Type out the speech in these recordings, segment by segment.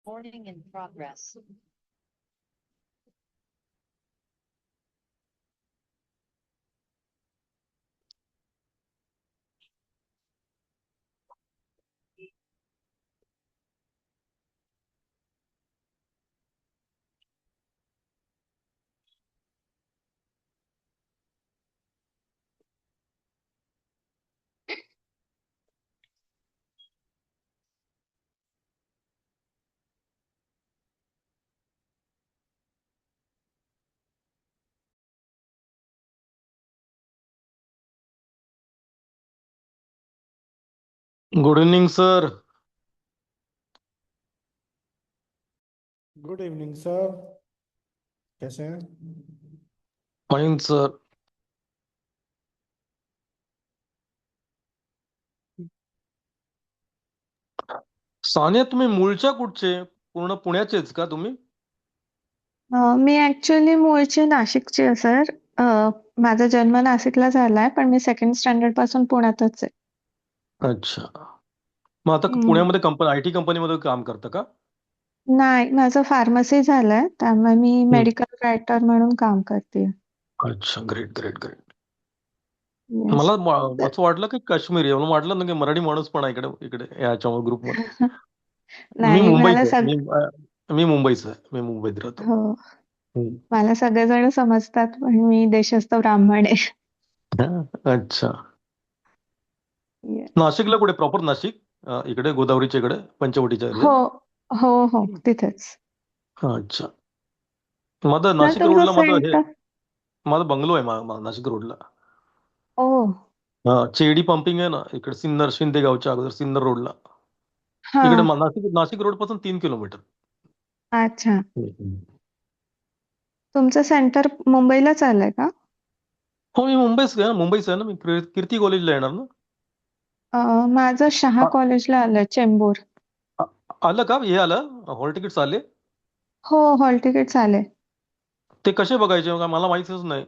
Recording in progress. Good evening sir. Good evening sir. कैसे हैं? Fine sir. Sania, तुम्ही मूळच्या कुठचे? पूर्ण पुण्याचेच का तुम्ही? मी ऍक्च्युअली मूळची नाशिकची आहे सर. माझा जन्म नाशिकला झालाय, पण मी सेकंड स्टँडर्ड पासून पुण्यातच आहे. अच्छा, मग आता हम्म. पुण्यामध्ये आय टी कंपनीमध्ये काम करता का? नाही, माझं फार्मसी झालंय, त्यामुळे मी हम्म. मेडिकल रायटर म्हणून काम करते. अच्छा, ग्रेट ग्रेट ग्रेट. येस. असं वाटलं की काश्मीरी आहे. मला वाटलं ना की मराठी माणूस पण आहे इकडे इकडे याच्या ग्रुपमध्ये. मी नाही, मला मुंबईचा आहे. मी मुंबईचा आहे. मी मुंबईत राहतो. हो, हम्म. मला सगळेजण समजतात, पण मी देशस्थ ब्राह्मण आहे. अच्छा, Yes. नाशिकला कुठे? प्रॉपर नाशिक? इकडे गोदावरीच्या इकडे पंचवटीच्या हो, एरिया? हो, तिथेच. अच्छा, माझं सर, नाशिक तुमचं रोडला सेंटर? माझा बंगलो आहे नाशिक रोडला. ओ, हा, चेडी पंपिंग आहे ना इकडे, सिन्नर शिंदे गावच्या अगोदर सिन्नर रोडला. हा, इकडे नाशिक रोड पासून 3 किलोमीटर. अच्छा. हम्म. तुमचं सेंटर मुंबईलाच आलंय का? हो, मी मुंबईच आहे ना. मी कीर्ती कॉलेजला येणार ना. माझं शहा आ- कॉलेजला आलंय, चेंबूर. आ- आलं का? हे आलं, हॉल तिकीट्स आले? हो, हॉल तिकीट्स आले. ते कसे बघायचे? मला माहितीच नाही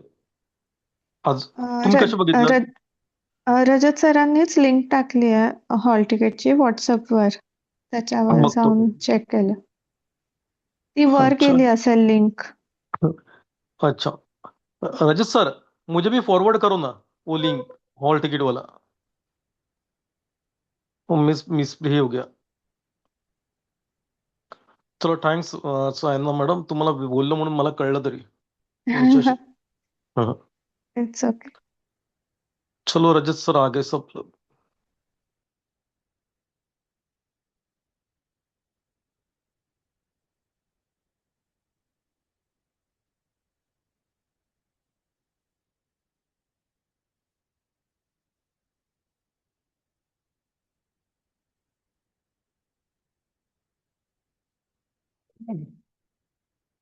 आज. अ, तुम्ही र- कसे बघितलं? र- रजत सरांनीच लिंक टाकली आहे हॉल तिकीटची व्हॉट्सअपवर. त्याच्यावर बघतो. जाऊन चेक केलं. ती वर अच्छा केली असेल लिंक. अच्छा, रजत सर, मुझे भी फॉरवर्ड करो ना वो लिंक, हॉल टिकट वाला। वो मिस मिस ही हो गया. चलो थँक्स सायना मॅडम, तुम्हाला बोललो म्हणून मला कळलं तरी तुमच्याशी. हं. It's okay. चलो रजत सर, आगे सब लोग.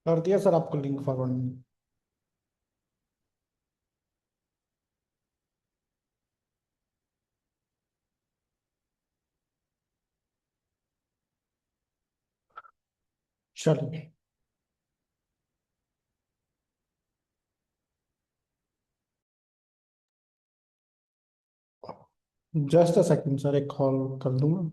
कर दिया सर आपको लिंक फॉरवर्ड। चलिए, जस्ट अ सेकंड सर, एक कॉल कर दूंगा।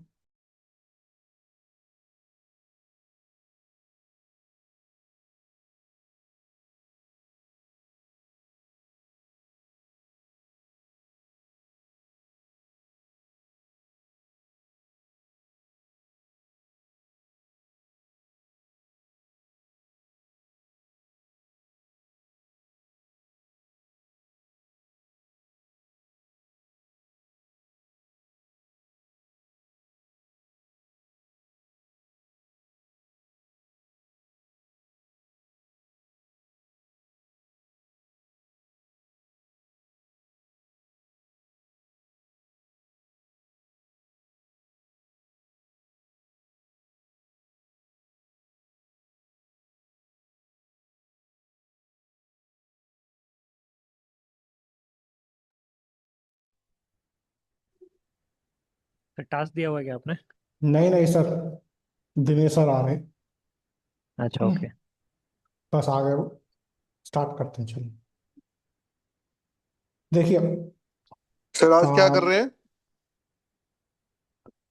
तो टास्क दिया हुआ है क्या आपने? नहीं नहीं सर, दिनेश सर आ रहे। अच्छा, ओके। बस आ गए वो, स्टार्ट करते हैं। चलिए, देखिए। सर आज क्या कर आ, रहे हैं?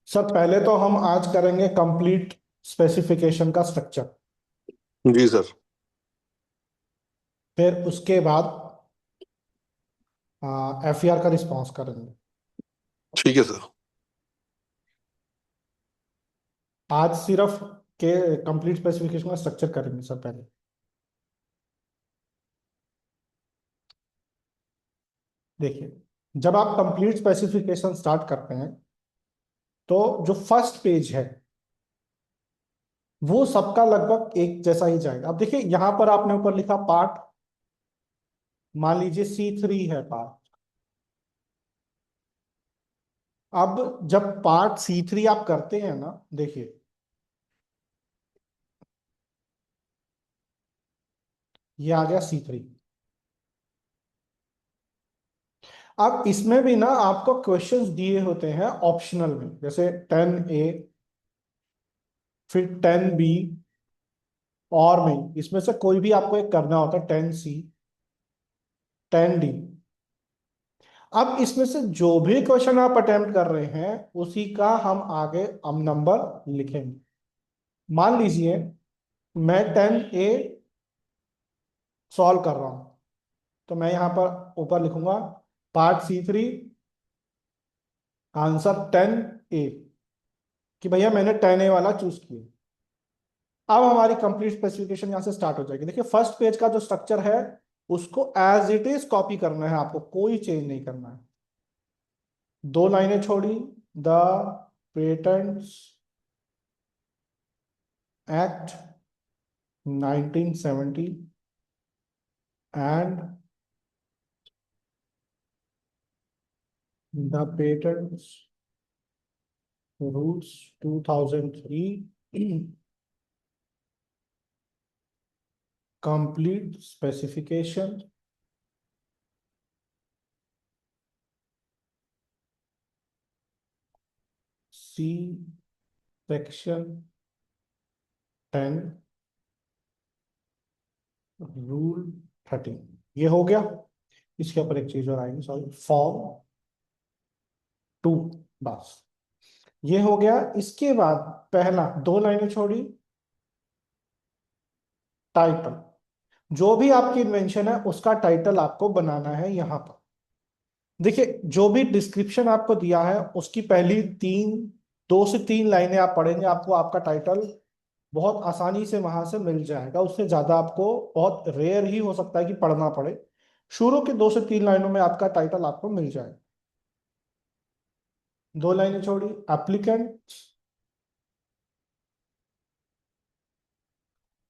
सर पहले तो हम आज करेंगे कंप्लीट स्पेसिफिकेशन का स्ट्रक्चर, जी सर। फिर उसके बाद एफईआर का रिस्पॉन्स करेंगे। ठीक है सर। आज सिर्फ के कंप्लीट स्पेसिफिकेशन का स्ट्रक्चर करेंगे सर पहले। देखिए, जब आप कंप्लीट स्पेसिफिकेशन स्टार्ट करते हैं तो जो फर्स्ट पेज है वो सबका लगभग एक जैसा ही जाएगा। अब देखिए, यहां पर आपने ऊपर लिखा पार्ट, मान लीजिए C3 है पार्ट। अब जब पार्ट C3 आप करते हैं ना, देखिए ये आ गया C3। अब इसमें भी ना आपको क्वेश्चंस दिए होते हैं ऑप्शनल में, जैसे 10A, फिर 10B, और नहीं, इसमें से कोई भी आपको एक करना होता है, 10C, 10D। अब इसमें से जो भी क्वेश्चन आप अटेम्प्ट कर रहे हैं उसी का हम आगे हम नंबर लिखेंगे। मान लीजिए मैं 10A सॉल्व कर रहा हूं, तो मैं यहां पर ऊपर लिखूंगा पार्ट C3 आंसर 10A, कि भैया मैंने 10A वाला चूज किया। अब हमारी कंप्लीट स्पेसिफिकेशन यहां से स्टार्ट हो जाएगी। देखिए, फर्स्ट पेज का जो स्ट्रक्चर है उसको एज इट इज कॉपी करना है, आपको कोई चेंज नहीं करना है। दो लाइनें छोड़ी, the patents act 1970 and the patents rules 2003 complete specification C section 10 rule 13। ये हो गया। इसके ऊपर एक चीज और आएगी, सॉरी, फॉर्म 2, बस ये हो गया। इसके बाद पहला दो लाइनें छोड़ी, टाइटल, जो भी आपकी इन्वेंशन है उसका टाइटल आपको बनाना है यहां पर। देखिए, जो भी डिस्क्रिप्शन आपको दिया है उसकी पहली 2 से 3 लाइनें आप पढ़ेंगे, आपको आपका टाइटल बहुत आसानी से वहां से मिल जाएगा। उससे ज्यादा आपको बहुत रेयर ही हो सकता है कि पढ़ना पड़े। शुरू के 2 से 3 लाइनों में आपका टाइटल आपको मिल जाएगा। दो लाइनें छोड़ी, एप्लीकेंट,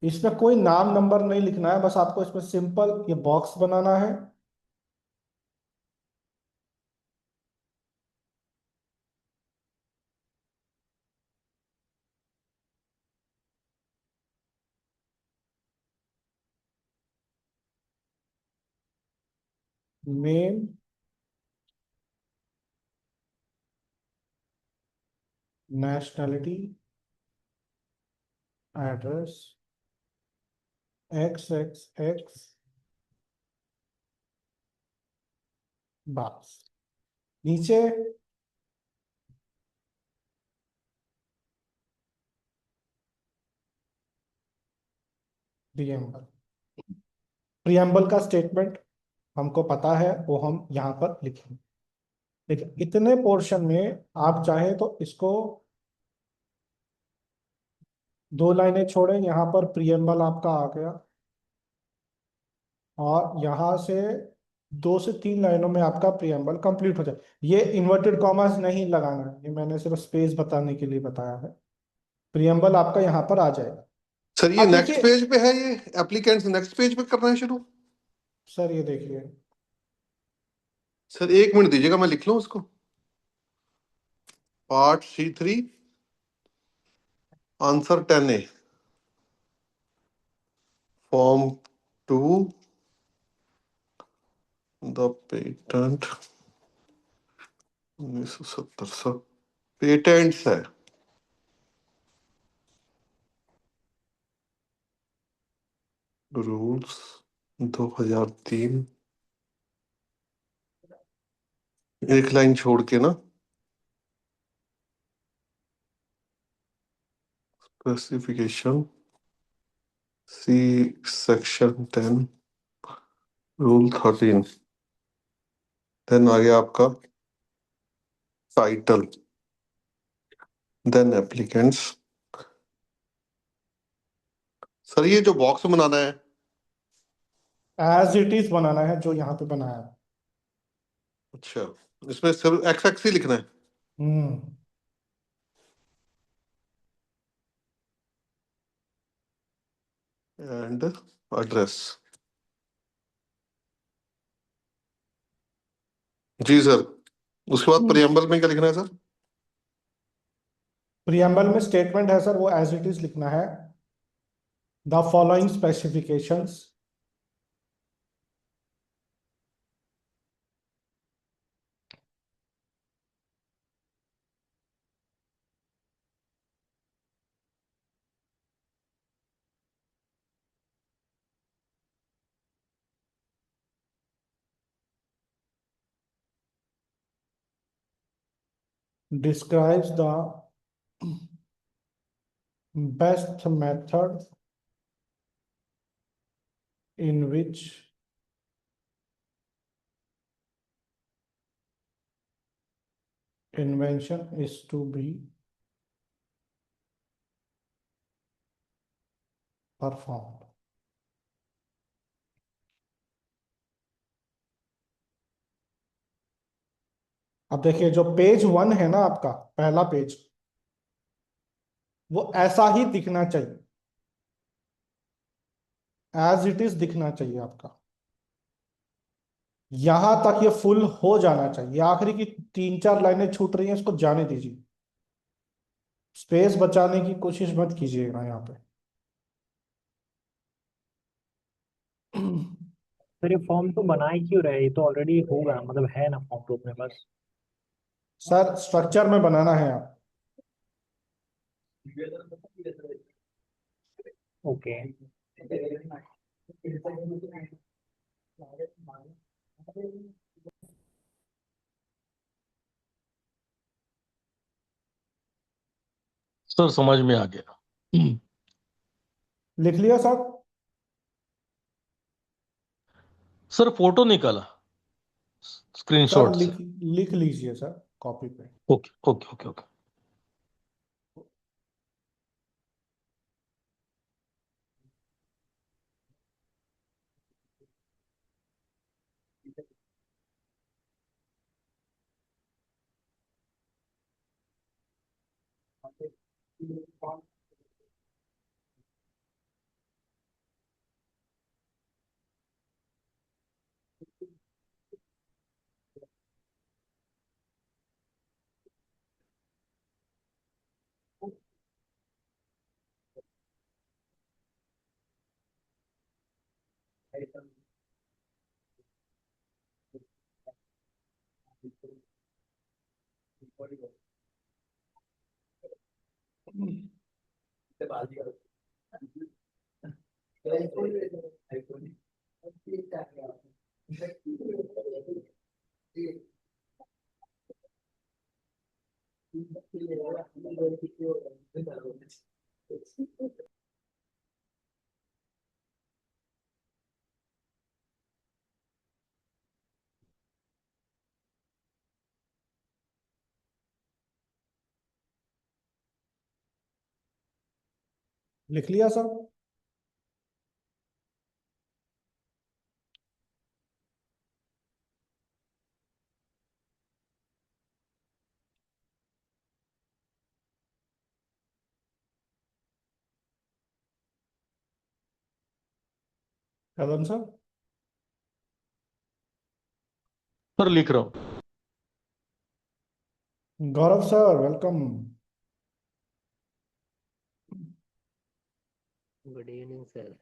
इसमें कोई नाम नंबर नहीं लिखना है, बस आपको इसमें सिंपल ये बॉक्स बनाना है। नेम, नेशनैलिटी, एड्रेस, XXX, बस। नीचे प्रियम्बल, प्रियम्बल का स्टेटमेंट हमको पता है, वो हम यहाँ पर लिखेंगे। देखिए, इतने पोर्शन में आप चाहे तो इसको दो लाइनें छोड़ें, यहाँ पर प्रियम्बल आपका आ गया, और यहाँ से 2 से 3 लाइनों में आपका प्रियम्बल कंप्लीट हो जाए। ये इन्वर्टेड कॉमास नहीं लगाना है, ये मैंने सिर्फ स्पेस बताने के लिए बताया है। प्रियम्बल आपका यहाँ पर आ जाएगा। सर ये अब नेक्स्ट देखिए पेज पे है, ये एप्लीकेंट्स नेक्स्ट पेज पे करना है शुरू। सर, ये देखिए, सर 1 मिनट दीजिएगा, मैं लिख लूँ उसको। Part C3 answer 10A, form 2, the patent 1970 sir, patents है रूल्स 2003, एक लाइन छोड़ के ना, स्पेसिफिकेशन, सी सेक्शन 10, रूल 13, देन आ गया आपका टाइटल, देन एप्लीकेंट्स। सर ये जो बॉक्स बनाना है, एज इट इज बनाना है जो यहाँ पे बनाया है। अच्छा, इसमें सिर्फ एक्स एक्स ही लिखना है हम्म एंड एड्रेस। जी सर, उसके बाद प्रियम्बल में क्या लिखना है सर? प्रियम्बल में स्टेटमेंट है सर, वो एज इट इज लिखना है। The following specifications, describes the best method in which invention is to be performed। अब देखिए जो पेज 1 है ना आपका पहला पेज, वो ऐसा ही दिखना चाहिए, एज इट इज दिखना चाहिए आपका। यहां तक ये फुल हो जाना चाहिए, आखिरी की 3-4 लाइनें छूट रही हैं, इसको जाने दीजिए, स्पेस बचाने की कोशिश मत कीजिएगा यहाँ पे। सर ये फॉर्म तो बना ही क्यों रहे, ये तो ऑलरेडी होगा, मतलब है ना फॉर्म तो अपने पास। सर स्ट्रक्चर में बनाना है आप। ओके। सर समझ में आ गया। लिख लिया सर? सर फोटो निकाला सर स्क्रीनशॉट से। लिख लिख लीजिए सर कॉपी पे। Okay okay okay okay. लिख लिया सर? कदम सर? सर लिख रहा हूँ। Gaurav sir welcome. Good evening sir.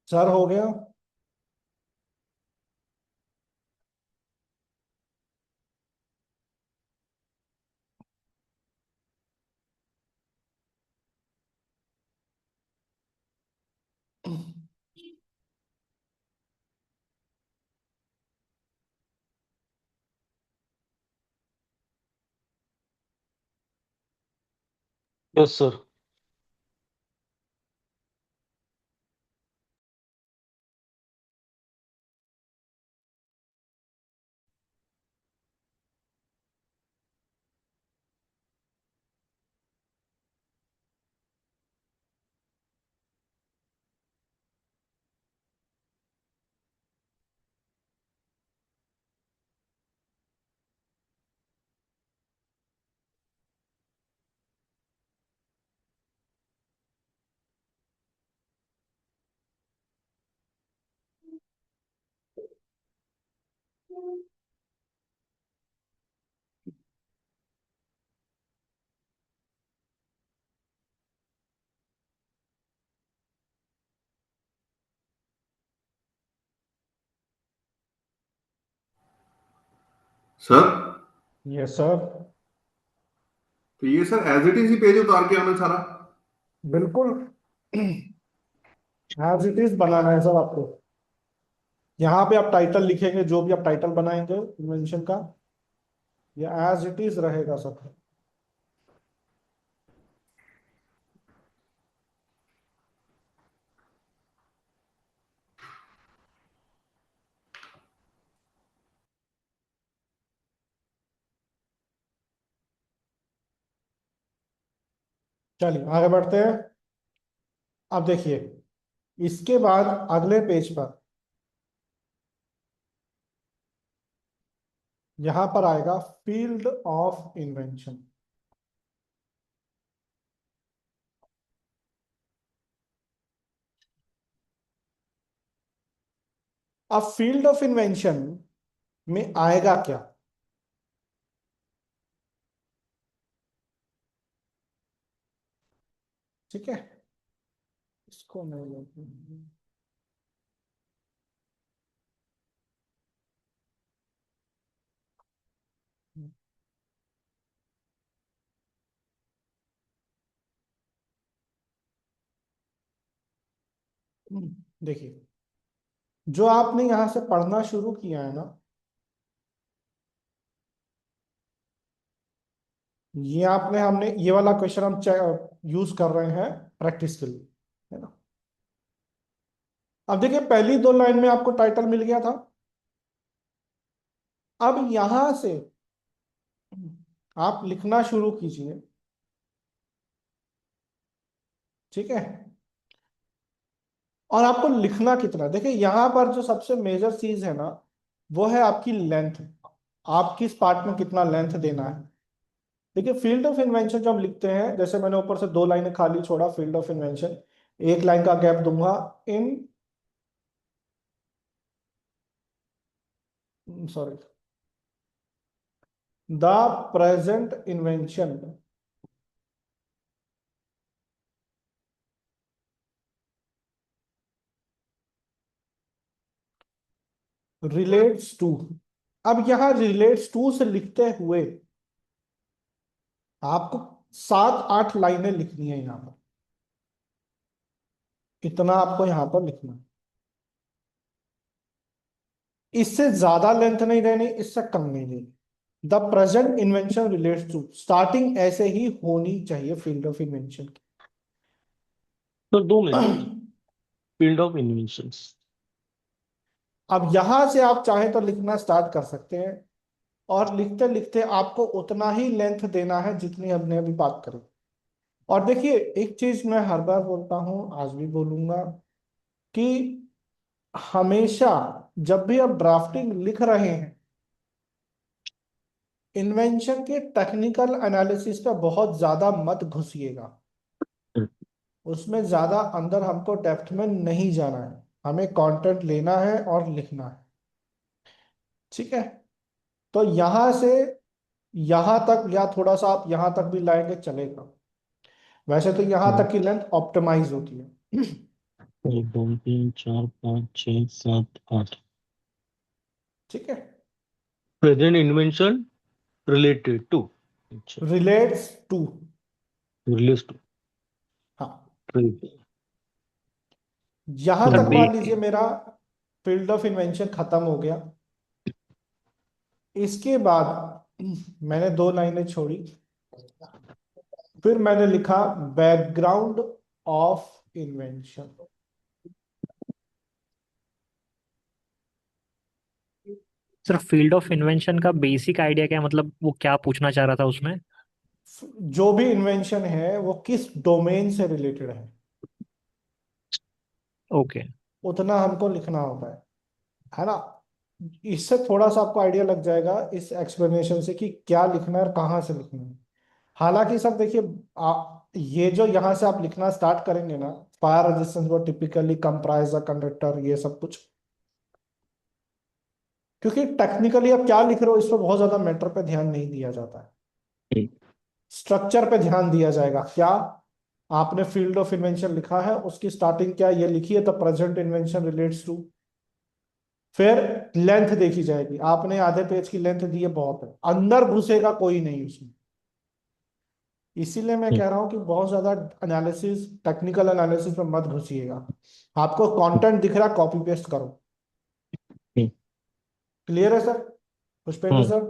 Sir हो गया। Yes sir. Sir, yes sir. तो ये सर एज इट इज ही पेज उतार के हमें सारा। बिल्कुल एज इट इज बनाना है सर आपको। यहाँ पे आप टाइटल लिखेंगे, जो भी आप टाइटल बनाएंगे इन्वेंशन का, ये एज इट इज रहेगा सर। चलिए आगे बढ़ते हैं। अब देखिए, इसके बाद अगले पेज पर यहां पर आएगा फील्ड ऑफ इन्वेंशन। अब फील्ड ऑफ इन्वेंशन में आएगा क्या? ठीक है, इसको मैं देखिए, जो आपने यहां से पढ़ना शुरू किया है ना, ये आपने हमने ये वाला क्वेश्चन हम यूज कर रहे हैं प्रैक्टिस के लिए, है ना। अब देखिए, पहली दो लाइन में आपको टाइटल मिल गया था। अब यहां से आप लिखना शुरू कीजिए। ठीक है, और आपको लिखना कितना, देखिए यहां पर जो सबसे मेजर चीज है ना, वो है आपकी लेंथ। आप किस पार्ट में कितना लेंथ देना है। देखिए, फील्ड ऑफ इन्वेंशन जब हम लिखते हैं, जैसे मैंने ऊपर से दो लाइनें खाली छोड़ा, फील्ड ऑफ इन्वेंशन, एक लाइन का गैप दूंगा, in sorry the present invention relates to. अब यहां रिलेट्स टू से लिखते हुए आपको 7-8 लाइनें लिखनी है यहां पर। इतना आपको यहां पर लिखना है, इससे ज्यादा लेंथ नहीं देनी, इससे कम नहीं देनी। The present invention relates to, starting ऐसे ही होनी चाहिए field of invention sir 2 minute. की। Field of inventions. अब यहां से आप चाहे तो लिखना स्टार्ट कर सकते हैं, और लिखते लिखते आपको उतना ही लेंथ देना है जितनी हमने अभी बात करी। और देखिए, एक चीज मैं हर बार बोलता हूं, आज भी बोलूंगा, कि हमेशा जब भी आप ड्राफ्टिंग लिख रहे हैं, इन्वेंशन के टेक्निकल एनालिसिस पे बहुत ज्यादा मत घुसिएगा। उसमें ज्यादा अंदर हमको डेप्थ में नहीं जाना है, हमें कंटेंट लेना है और लिखना है। ठीक है, तो यहां से यहां तक, या थोड़ा सा आप यहां तक भी लाएंगे चलेगा। वैसे तो यहां तक की लेंथ ऑप्टिमाइज होती है। 1 2 3 4 5 6 7 8 ठीक है। Present invention related to. अच्छा, रिलेट्स टू। रिलेट्स टू हाँ, ट्रेड। यहां सर तक बे मान लीजिए मेरा फील्ड ऑफ इन्वेंशन खत्म हो गया। इसके बाद मैंने दो लाइनें छोड़ी, फिर मैंने लिखा background of invention. Sir field of invention का बेसिक आइडिया क्या है, मतलब वो क्या पूछना चाह रहा था उसमें? जो भी इन्वेंशन है वो किस डोमेन से रिलेटेड ओके। उतना हमको लिखना होता है ना। इससे थोड़ा सा आपको आइडिया लग जाएगा इस एक्सप्लेनेशन से कि क्या लिखना है और कहाँ से लिखना है। हालांकि सर देखिए, ये जो यहाँ से आप लिखना स्टार्ट करेंगे ना, फायर रेजिस्टेंस वो टिपिकली कंप्राइज कंडक्टर ये सब कुछ, क्योंकि टेक्निकली आप क्या लिख रहे हो इस पर बहुत ज्यादा मैटर पे ध्यान नहीं दिया जाता है, स्ट्रक्चर पे ध्यान दिया जाएगा। क्या आपने फील्ड ऑफ इन्वेंशन लिखा है, उसकी स्टार्टिंग क्या ये लिखी है, तो प्रेजेंट इन्वेंशन रिलेट्स टू। फिर लेंथ देखी जाएगी, आपने आधे पेज की लेंथ दी है, बहुत है, अंदर घुसेगा कोई नहीं उसमें। इसीलिए मैं कह रहा हूं कि बहुत ज्यादा एनालिसिस, टेक्निकल एनालिसिस में मत घुसिएगा। आपको कंटेंट दिख रहा है, कॉपी पेस्ट करो। क्लियर है sir? Pushpendra sir?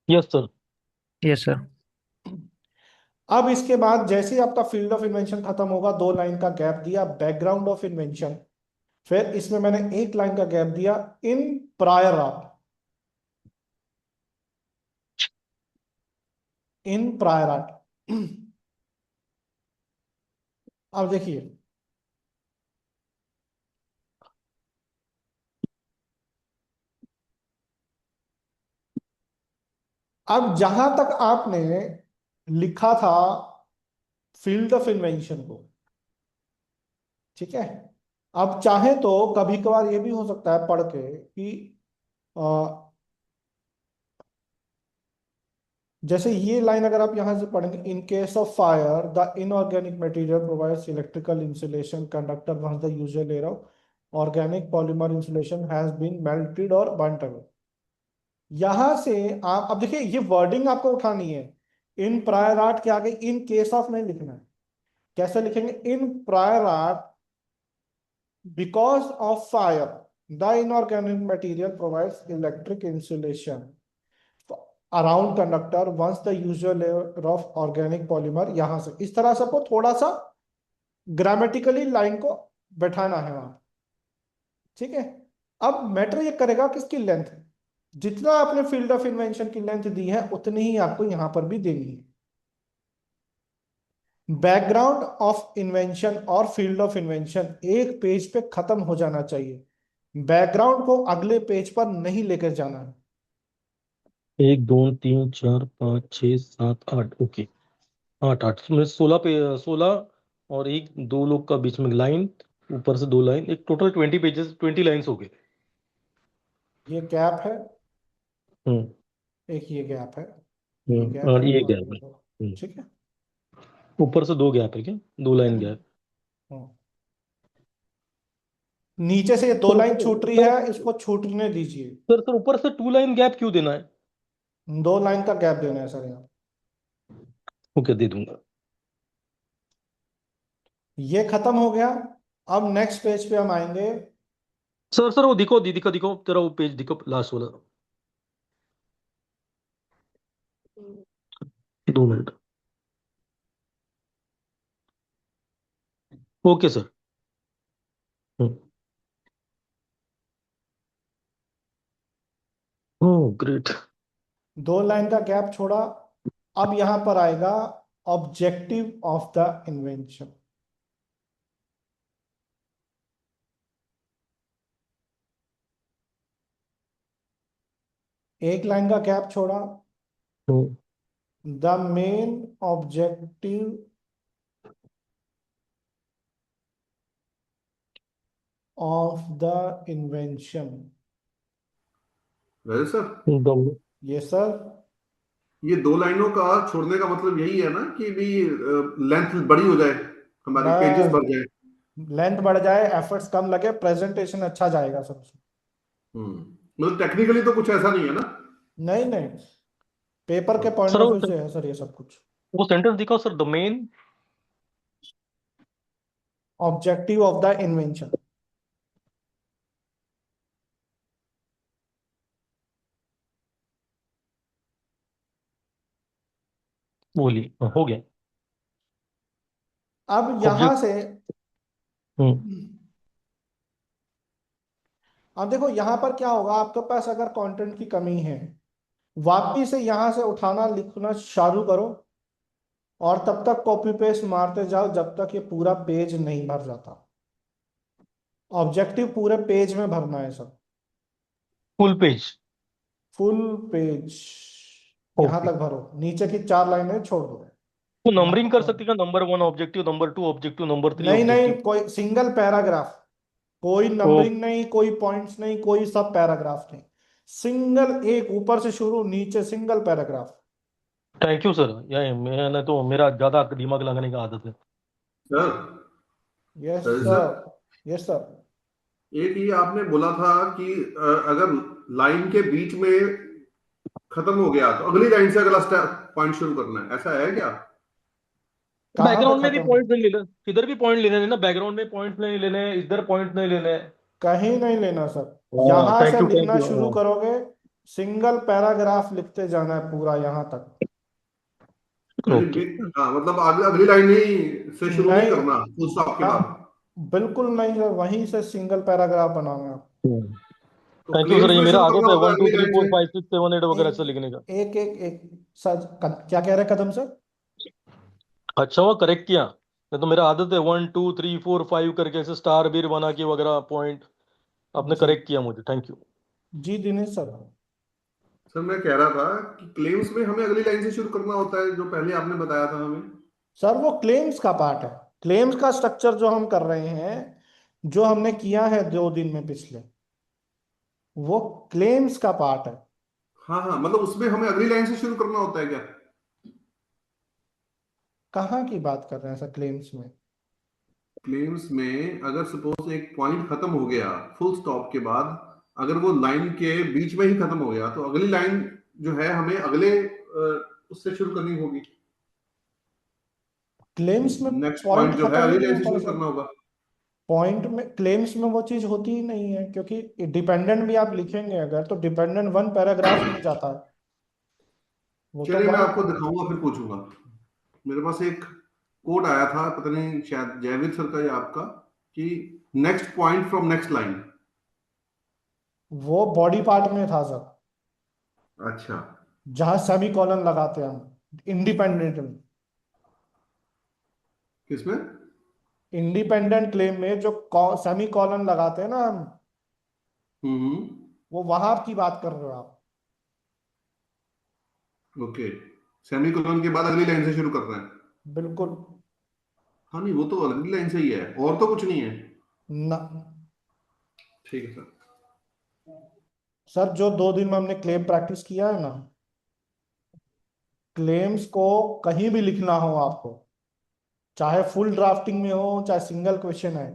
Yes sir. Yes sir. अब इसके बाद जैसे ही आपका फील्ड ऑफ इन्वेंशन खत्म होगा, दो लाइन का गैप दिया, बैकग्राउंड ऑफ इन्वेंशन। फिर इसमें मैंने एक लाइन का गैप दिया, इन प्रायर आर्ट। इन प्रायर आर्ट। अब देखिए, अब जहां तक आपने लिखा था फील्ड ऑफ इन्वेंशन को, ठीक है, अब चाहे तो कभी कभार ये भी हो सकता है पढ़ के कि अ, जैसे ये लाइन अगर आप यहां से पढ़ेंगे, in case of fire the inorganic material provides electrical insulation conductor once the user layer of organic polymer insulation has been melted और बर्nt अवे। यहां से आप अब देखिए, ये वर्डिंग आपको उठानी है। इन प्रायर आर्ट के आगे इन केस ऑफ नहीं लिखना है। कैसे लिखेंगे? In prior art because of fire the inorganic material provides electric insulation around conductor once the usual layer of organic polymer. यहां से इस तरह से आपको थोड़ा सा ग्रामेटिकली लाइन को बैठाना है वहां, ठीक है। अब मैटर ये करेगा कि इसकी लेंथ, जितना आपने फील्ड ऑफ इन्वेंशन की लेंथ दी है उतनी ही आपको यहां पर भी देनी है। बैकग्राउंड ऑफ इन्वेंशन और फील्ड ऑफ इन्वेंशन एक पेज पे खत्म हो जाना चाहिए, बैकग्राउंड को अगले पेज पर नहीं लेकर जाना है। 1 2 3 4 5 6 7 8 ओके। 8 8 में 16 पे 16 और एक दो लोग का बीच में लाइन, ऊपर से दो लाइन, एक टोटल 20 पेजेस 20 लाइन्स हो गए। ये गैप है, हम्म। एक ये गैप है, ये गैप और है ये और गैप ये है। गैप। हम्म। ठीक है। ऊपर से दो गैप है क्या? दो लाइन गैप। हम्म। नीचे से ये दो सर लाइन छूट रही ऊपर है, इसको छूटने दीजिए। सर ऊपर से 2 लाइन गैप क्यों देना है? दो लाइन का गैप देना है सर यहाँ। ओके, दे दूंगा। ये खत्म हो गया। अब नेक्स्ट पेज पे हम आएंगे। सर वो दिखो, दिखो दिखो तेरा वो पेज दिखो, लास्ट वाला। 2 minute. Okay sir. Oh great. दो लाइन का गैप छोड़ा। अब यहां पर आएगा ऑब्जेक्टिव ऑफ द इन्वेंशन। एक लाइन का गैप छोड़ा। The main objective of the invention. वैसे सर, ये सर, ये दो लाइनों का छोड़ने का मतलब यही है ना कि भी लेंथ बड़ी हो जाए, हमारी पेजेस बस बढ़ जाए। लेंथ बढ़ जाए, एफर्ट्स कम लगे, प्रेजेंटेशन अच्छा जाएगा सर उसमें। मतलब टेक्निकली तो कुछ ऐसा नहीं है ना? नहीं नहीं, पेपर के पॉइंट सर ऑफ व्यू से है सर ये सब कुछ। वो सेंटेंस दिखाओ sir, the main. Objective of the invention. बोलिए, हो गया। अब यहां ऑब्जेक्ट। से, हम्म। अब देखो यहां पर क्या होगा, आपके पास अगर कंटेंट की कमी है, वापिस से यहां से उठाना लिखना चालू करो, और तब तक कॉपी पेस्ट मारते जाओ जब तक ये पूरा पेज नहीं भर जाता। ऑब्जेक्टिव पूरे पेज में भरना है सब, फुल पेज। फुल पेज यहां ओके। तक भरो, नीचे की 4 लाइनें छोड़ दो। वो नंबरिंग कर हाँ। सकते हैं क्या? Number 1 objective, number 2 objective, number 3 नहीं नहीं, ऑब्जेक्टिव। कोई सिंगल पैराग्राफ, कोई ओ, नंबरिंग नहीं, कोई पॉइंट्स नहीं, कोई सब पैराग्राफ नहीं, सिंगल एक ऊपर से शुरू नीचे single paragraph. Thank you sir. यार मैंने तो, मेरा ज्यादा दिमाग लगाने का आदत है। Sir, yes sir, sir. Yes sir. एक ये आपने बोला था कि अगर लाइन के बीच में खत्म हो गया तो अगली लाइन से अगला पॉइंट शुरू करना है, ऐसा है क्या? कहाँ पे बैकग्राउंड में भी खत्म? पॉइंट नहीं लेना, किधर भी पॉइंट लेने हैं ना, बैकग्राउंड में पॉइंट नहीं लेने, इधर पॉइंट नहीं लेने। कहीं नहीं लेना सर, हाँ, यहां थैंक से यू थैंक लिखना यू। शुरू करोगे, सिंगल पैराग्राफ लिखते जाना है पूरा यहां तक। यानी ओके। हाँ, मतलब अगली अगली लाइन नहीं से शुरू नहीं नहीं, करना फुल स्टॉप के बाद। हाँ, बिल्कुल नहीं सर, वहीं से सिंगल पैराग्राफ बनाना है। तो थैंक यू सर, क्लेम्स ये में मेरा शुरू करना आदत है होता वन है टू अगली थ्री लाइन फोर से। फाइव सिक्स सेवन एट वगैरह ऐसा एक लिखने का। एक एक एक सर, क्या कह रहे हैं कदम सर? अच्छा हुआ करेक्ट किया। नहीं तो मेरा आदत है 1 2 3 4 5 करके ऐसे स्टार बीर बना के वगैरह पॉइंट। आपने जी करेक्ट किया मुझे, थैंक यू। जी दिनेश सर। सर मैं कह रहा था कि क्लेम्स में हमें अगली लाइन से शुरू करना होता है, जो पहले आपने बताया था हमें। सर वो क्लेम्स का पार्ट है, क्लेम्स का स्ट्रक्चर जो हम कर रहे हैं, जो हमने किया है 2 दिन में पिछले, वो क्लेम्स का पार्ट है। हाँ हाँ, मतलब उसमें हमें अगली लाइन से शुरू करना होता है क्या? कहाँ की बात कर रहे हैं सर क्लेम्स में? क्लेम्स में अगर सपोज एक पॉइंट खत्म हो गया फुल स्टॉप के बाद, अगर वो लाइन के बीच में ही खत्म हो गया तो अगली लाइन जो है हमें अगले उससे शुरू करनी होगी। क्लेम्स में नेक्स्ट पॉइंट पॉइंट जो है खत्म ही अगली नहीं लाइन से होता है शुरू सर। करना होगा। पॉइंट में, क्लेम्स में वो चीज होती ही नहीं है, क्योंकि डिपेंडेंट भी आप लिखेंगे अगर, तो डिपेंडेंट वन पैराग्राफ में ही जाता है, वो तो चलिए मैं वन। आपको दिखाऊंगा फिर पूछूंगा। मेरे पास एक कोड आया था, पता नहीं शायद जयवीर सर का या आपका, कि next point from next line. वो बॉडी पार्ट में था सर, अच्छा। जहां सेमी कॉलन लगाते हैं हम इंडिपेंडेंट में। किसमें? इंडिपेंडेंट क्लेम में जो सेमी कॉलन लगाते हैं ना हम, हम्म। वो वहां की बात कर रहे हो आप। ओके, सेमीकोलन के बाद अगली लाइन से शुरू करना है। बिल्कुल। हाँ नहीं, वो तो अगली लाइन से ही है, और तो कुछ नहीं है। ना ठीक है सर। सर, जो 2 दिन में हमने क्लेम प्रैक्टिस किया है ना, क्लेम्स को कहीं भी लिखना हो आपको, चाहे फुल ड्राफ्टिंग में हो चाहे सिंगल क्वेश्चन है,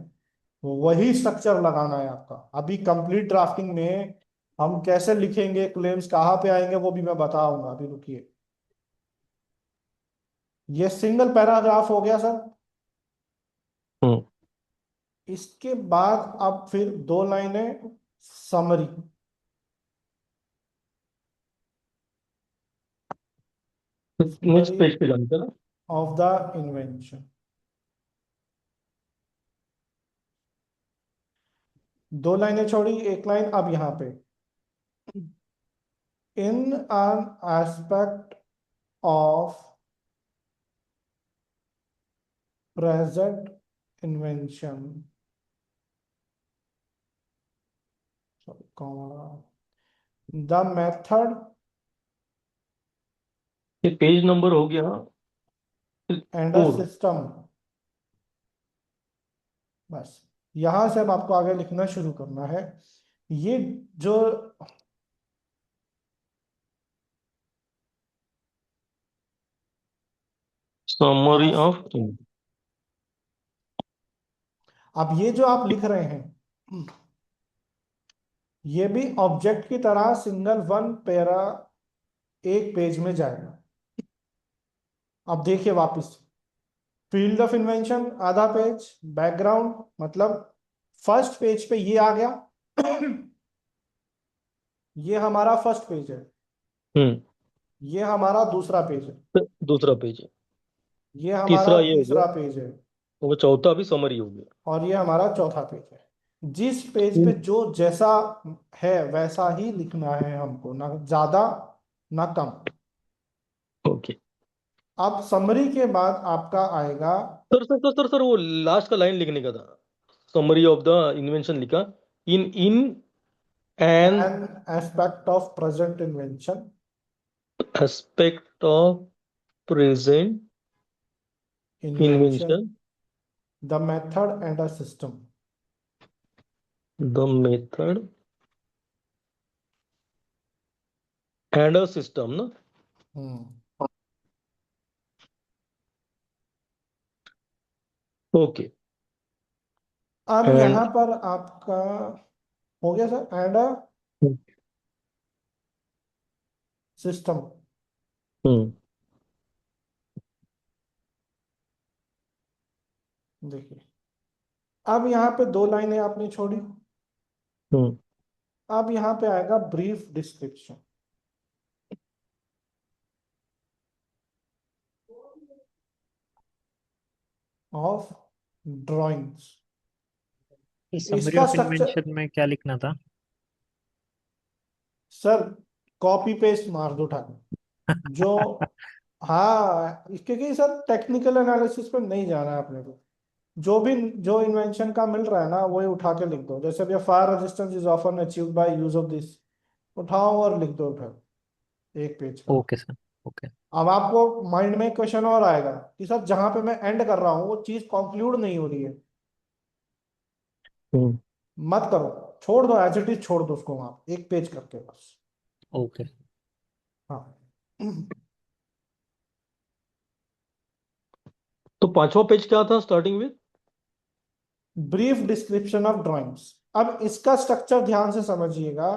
वही स्ट्रक्चर लगाना है आपका। अभी कंप्लीट ड्राफ्टिंग में हम कैसे लिखेंगे, क्लेम्स कहाँ पे आएंगे, वो भी मैं बताऊंगा, अभी रुकिए। ये सिंगल पैराग्राफ हो गया सर। हम्म। इसके बाद अब फिर 2 लाइनें समरी। नेक्स्ट समरी पेज पे जाने का ना। Of the invention. 2 लाइनें छोड़ी, एक लाइन अब यहाँ पे, in an aspect of present invention, sorry, comma, the method ये पेज नंबर हो गया and a 4। system। बस यहां से अब आपको आगे लिखना शुरू करना है। ये जो समरी आज ऑफ। अब ये जो आप लिख रहे हैं ये भी ऑब्जेक्ट की तरह सिंगल वन पैरा एक पेज में जाएगा। अब देखिए वापस, फील्ड ऑफ इन्वेंशन आधा पेज, बैकग्राउंड मतलब फर्स्ट पेज पे ये आ गया ये हमारा फर्स्ट पेज है, हम्म। ये हमारा दूसरा पेज है, तो दूसरा पेज है, ये हमारा तीसरा ये हो गया, तीसरा पेज है, वो चौथा भी समरी हो गया। और ये हमारा चौथा पेज है। जिस पेज पे हम्म। जो जैसा है वैसा ही लिखना है हमको, ना ज्यादा ना कम। ओके। अब समरी के बाद आपका आएगा सर वो लास्ट का लाइन लिखने का था, समरी ऑफ द इन्वेंशन लिखा, in an an aspect of present invention aspect of present invention invention the method and a system. The method and a system ना। ओके। अब एंड यहां पर आपका हो गया सर, एंड अ सिस्टम। हम्म। देखिए अब यहाँ पे दो लाइनें आपने छोड़ी, हम्म। अब यहाँ पे आएगा brief description of drawings. Summary इसका ऑफ स्ट्रक्चर इन्वेंशन में क्या लिखना था? सर कॉपी पेस्ट मार दो उठा के। जो हाँ, क्योंकि सर टेक्निकल एनालिसिस पे नहीं जाना है अपने को। जो भी जो इन्वेंशन का मिल रहा है ना वही उठा के लिख दो। जैसे भैया fire resistance is often achieved by use of this, उठाओ और लिख दो उठा एक पेज का। Okay sir. ओके। अब आपको माइंड में क्वेश्चन और आएगा कि सर जहां पे मैं एंड कर रहा हूँ वो चीज कंक्लूड नहीं हो रही है। हम्म। मत करो, छोड़ दो, एज इट इज छोड़ दो उसको वहां एक पेज करके बस। ओके। हाँ तो पांचवा पेज क्या था स्टार्टिंग में? Brief description of drawings. अब इसका स्ट्रक्चर ध्यान से समझिएगा,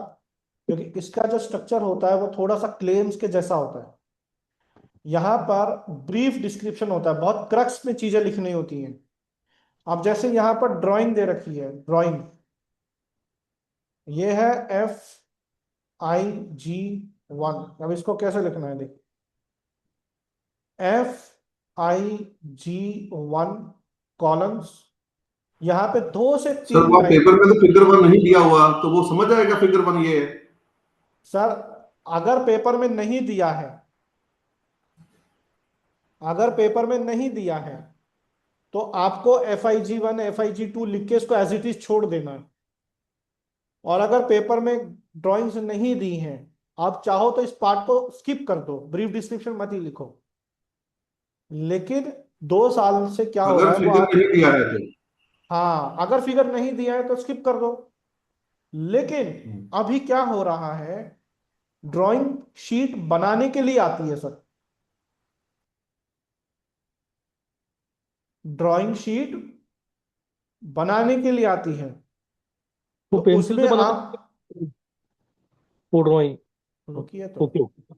क्योंकि इसका जो स्ट्रक्चर होता है वो थोड़ा सा क्लेम्स के जैसा होता है। यहाँ पर ब्रीफ डिस्क्रिप्शन होता है, बहुत क्रक्स में चीजें लिखनी होती हैं। अब जैसे यहाँ पर ड्राइंग दे रखी है, ड्राइंग ये है FIG1। अब इसको कैसे लिखना है देखिए, FIG1 कॉलम्स, यहाँ पे दो से सर तीन वो लाइन। पेपर में तो फिगर वन नहीं दिया हुआ, तो वो समझ आएगा फिगर वन ये है। सर अगर पेपर में नहीं दिया है, अगर पेपर में नहीं दिया है तो आपको FIG1 FIG2 लिख के इसको एज इट इज छोड़ देना है। और अगर पेपर में ड्राइंग्स नहीं दी हैं, आप चाहो तो इस पार्ट को स्किप कर दो, ब्रीफ डिस्क्रिप्शन मत ही लिखो। लेकिन 2 साल से क्या हो रहा अगर है वो फिगर आप, नहीं दिया है तो। हाँ अगर फिगर नहीं दिया है तो स्किप कर दो। लेकिन अभी क्या हो रहा है, ड्राइंग शीट बनाने के लिए आती है सर, ड्राइंग शीट बनाने के लिए आती है। वो तो पेंसिल उसमें से बनाते आप वो ड्राइंग? रुकिए, तो ओके ओके।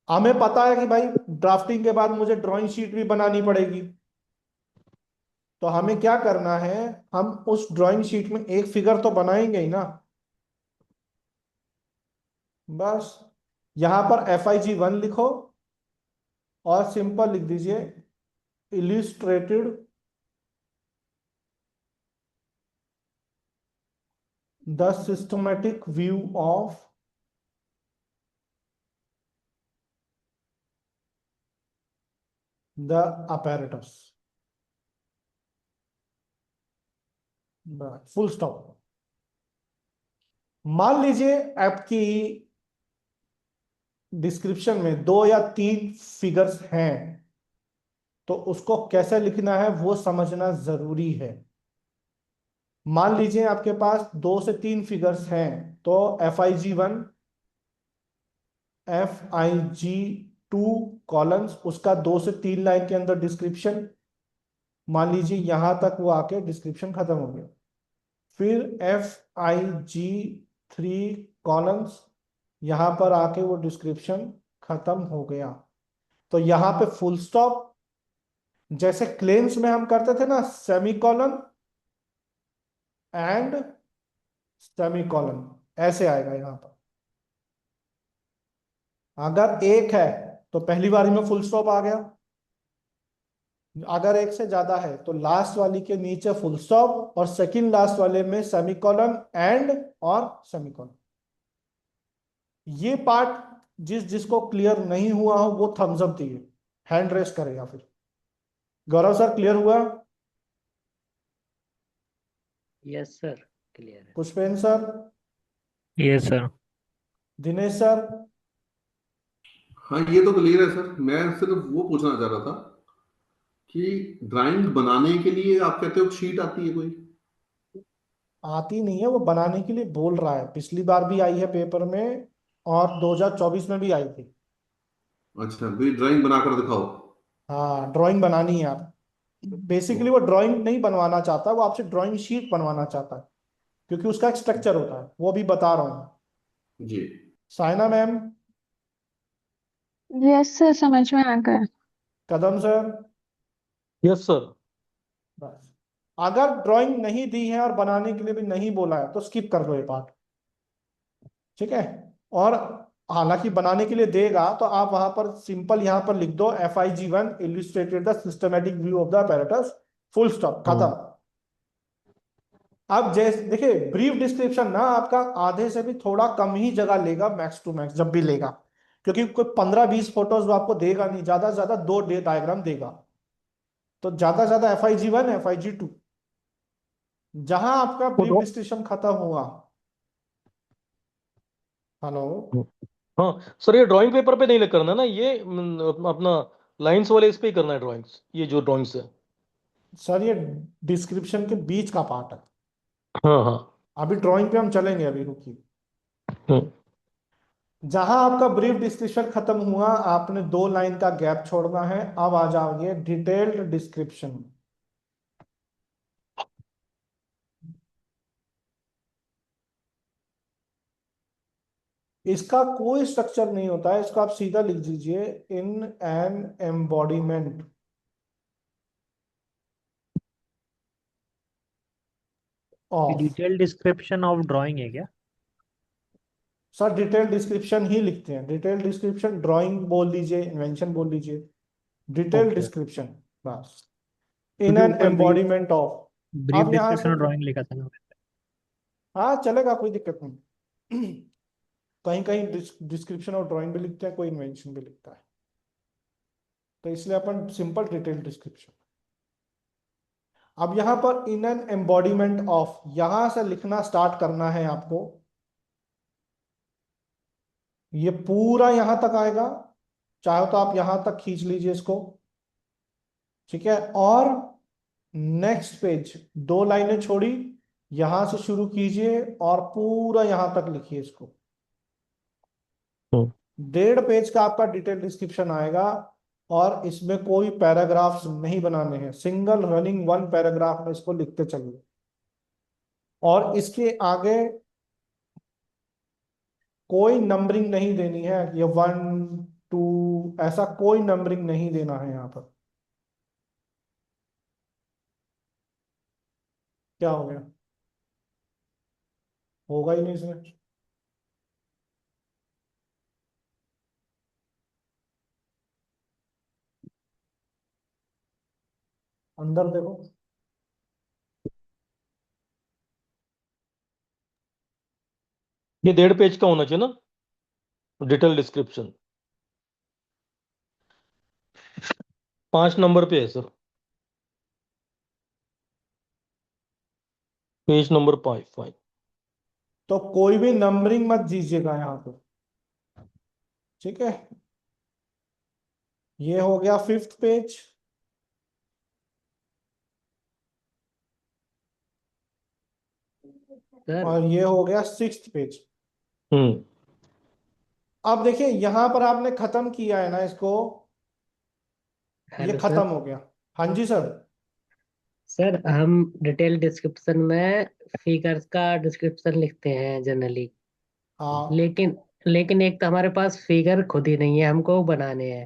हमें पता है कि भाई ड्राफ्टिंग के बाद मुझे ड्राइंग शीट भी बनानी पड़ेगी। तो हमें क्या करना है, हम उस ड्राइंग शीट में एक फिगर तो बनाएंगे ही ना। बस यहां पर FIG1 लिखो और सिंपल लिख दीजिए illustrated the systematic view of the apparatus, full stop. मान लीजिए आपकी डिस्क्रिप्शन में 2 या 3 फिगर्स हैं, तो उसको कैसे लिखना है वो समझना जरूरी है। मान लीजिए आपके पास 2 से 3 फिगर्स हैं, तो FIG1 FIG2 कॉलम्स, उसका 2 से 3 लाइन के अंदर डिस्क्रिप्शन। मान लीजिए यहां तक वो आके डिस्क्रिप्शन खत्म हो गया, फिर FIG 3 कॉलम्स, यहां पर आके वो डिस्क्रिप्शन खत्म हो गया। तो यहां पे फुल स्टॉप, जैसे क्लेम्स में हम करते थे ना, सेमीकॉलन एंड सेमीकॉलन, ऐसे आएगा यहां पर। अगर एक है तो पहली बारी में फुल स्टॉप आ गया, अगर एक से ज्यादा है तो लास्ट वाली के नीचे फुल स्टॉप, और सेकंड लास्ट वाले में सेमीकॉलन एंड और सेमीकॉलन। ये पार्ट जिसको क्लियर नहीं हुआ हो वो थम्स अप दिए, हैंड रेस करेगा फिर। गौरव सर क्लियर हुआ? यस सर, क्लियर है। Pushpendra sir, yes sir. Dinesh sir? हाँ, ये तो क्लियर है सर। मैं सिर्फ वो पूछना चाह रहा था कि ड्राइंग बनाने के लिए आप कहते हो शीट आती है कोई? आती नहीं है, वो बनाने के लिए बोल रहा है, पिछली बार भी आई है पेपर में और 2024 में भी आई थी। अच्छा, भी ड्राइंग बनाकर दिखाओ। हाँ, ड्राइंग बनानी है आप। बेसिकली वो ड्राइंग नहीं बनवाना चाहता, वो आपसे ड्राइंग शीट बनवाना चाहता है, क्योंकि उसका एक स्ट्रक्चर होता है, वो भी बता रहा हूँ। जी। साइना मैम? यस सर, समझ में आ गया। कदम सर? Yes sir. बस, अगर ड्राइंग नहीं दी है और बनाने के लिए भी नहीं बोला है तो स्किप कर दो ये पार्ट, ठीक है। और हालांकि बनाने के लिए देगा तो आप वहां पर सिंपल यहां पर लिख दो FIG 1 illustrated the systematic view of the apparatus, full stop, खत्म। अब जैसे देखिए, ब्रीफ डिस्क्रिप्शन ना आपका आधे से भी थोड़ा कम ही जगह लेगा, मैक्स टू मैक्स जब भी लेगा, क्योंकि कोई 15-20 फोटोज वो आपको देगा नहीं, ज्यादा से ज्यादा 2 डायग्राम देगा। तो ज्यादा से ज्यादा FIG 1 FIG 2, जहां आपका ब्रीफ तो डिस्क्रिप्शन खत्म हुआ। हेलो? हाँ सर, ये ड्राइंग पेपर पे नहीं करना ना, ये अपना लाइंस वाले इस पे ही करना है ड्राइंग्स, ये जो ड्राइंग्स है। सर ये डिस्क्रिप्शन के बीच का पार्ट है, हाँ हाँ। अभी ड्राइंग पे हम चलेंगे, अभी रुकिए। हम्म, जहां आपका ब्रीफ डिस्क्रिप्शन खत्म हुआ, आपने 2 लाइन का गैप छोड़ना है। अब आ जाओगे डिटेल्ड डिस्क्रिप्शन। इसका कोई स्ट्रक्चर नहीं होता है, इसको आप सीधा लिख दीजिए, in an embodiment of. Detail description of drawing है क्या? सर डिटेल डिस्क्रिप्शन ही लिखते हैं, डिटेल डिस्क्रिप्शन, ड्राइंग बोल दीजिए, इन्वेंशन बोल दीजिए, डिटेल ओके। डिस्क्रिप्शन, बस। इन क्योंकि एन ऊपर एम्बॉडीमेंट ऑफ। ब्रीफ अब यहां डिस्क्रिप्शन से, और ड्राइंग लिखा था ना। हाँ चलेगा, कोई दिक्कत नहीं। कहीं कहीं डिस्क्रिप्शन और ड्राइंग भी लिखते हैं, कोई इन्वेंशन भी लिखता है, तो इसलिए अपन सिंपल डिटेल डिस्क्रिप्शन। अब यहां पर इन एन एम्बॉडीमेंट ऑफ, यहां से लिखना स्टार्ट करना है आपको। ये पूरा यहां तक आएगा, चाहे तो आप यहां तक खींच लीजिए इसको, ठीक है। और नेक्स्ट पेज 2 लाइनें छोड़ी, यहां से शुरू कीजिए और पूरा यहां तक लिखिए इसको। 1.5 पेज का आपका डिटेल डिस्क्रिप्शन आएगा, और इसमें कोई पैराग्राफ्स नहीं बनाने हैं, सिंगल रनिंग 1 पैराग्राफ में इसको लिखते चलिए। और इसके आगे कोई नंबरिंग नहीं देनी है, ये 1 2 ऐसा कोई नंबरिंग नहीं देना है यहाँ पर। क्या हो गया? होगा ही नहीं इसमें। अंदर देखो। ये 1.5 पेज का होना चाहिए ना डिटेल डिस्क्रिप्शन। 5 नंबर पे है सर, पेज नंबर 5 5। तो कोई भी नंबरिंग मत दीजिएगा यहाँ पे, ठीक है। ये हो गया 5th पेज, सर। और ये हो गया 6th पेज। हम्म। अब देखिए यहां पर आपने खत्म किया है ना इसको, ये हेलो खत्म सर। हो गया। हाँ जी सर। सर हम डिटेल डिस्क्रिप्शन में फिगर्स का डिस्क्रिप्शन लिखते हैं जनरली। हाँ। लेकिन लेकिन एक तो हमारे पास फिगर खुद ही नहीं है, हमको वो बनाने हैं।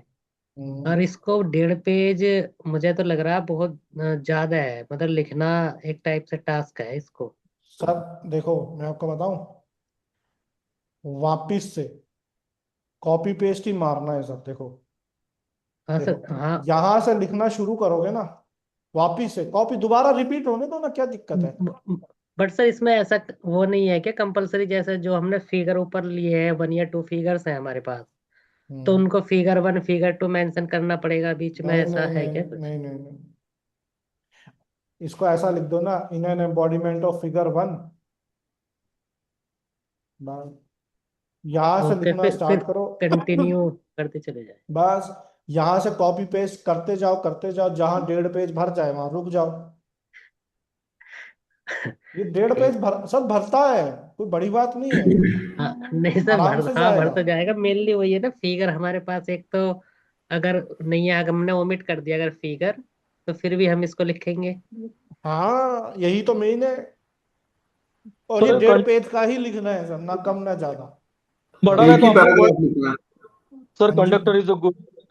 और हम्म, इसको 1.5 पेज मुझे तो लग रहा है बहुत ज्यादा है, मतलब लिखना एक टाइप से टास्क है इसको। सर देखो मैं आपको बताऊं, वापिस से कॉपी पेस्ट ही मारना है सर। देखो हाँ देखो, सर, हाँ। यहां से लिखना शुरू करोगे ना, वापिस से कॉपी दोबारा रिपीट होने दो ना, क्या दिक्कत है? बट सर इसमें ऐसा वो नहीं है क्या कंपलसरी, जैसे जो हमने फिगर ऊपर लिए हैं 1 या 2 फिगर्स हैं हमारे पास, तो हम्म, उनको फिगर 1 फिगर 2 मेंशन करना पड़ेगा बीच में, नहीं ऐसा नहीं है नहीं क्या कुछ? नहीं नहीं नहीं, इसको ऐसा लिख दो ना, in an embodiment of figure 1। यहां से ओके, लिखना फिर स्टार्ट करो। कंटिन्यू करते चले जाए। बस यहां से कॉपी पेस्ट करते जाओ, जहां 1.5 पेज भर जाए वहां रुक जाओ। ये 1.5 पेज ठीक। भर सब भरता है, कोई बड़ी बात नहीं है, हाँ नहीं सर, आराम से भर जाएगा। तो जाएगा, मेनली वही है ना फिगर हमारे पास एक तो। अगर नहीं है, अगर हमने ओमिट कर दिया अगर फिगर, तो फिर भी हम इसको लिखेंगे। हाँ यही तो मेन है, और ये सर 1.5 पेज का ही लिखना है सर, ना कम ना ज्यादा। बढ़ाना है एक तो ही आपको वर्ड। पैराग्राफ लिखना है। सर हाँ जी। Conductor is a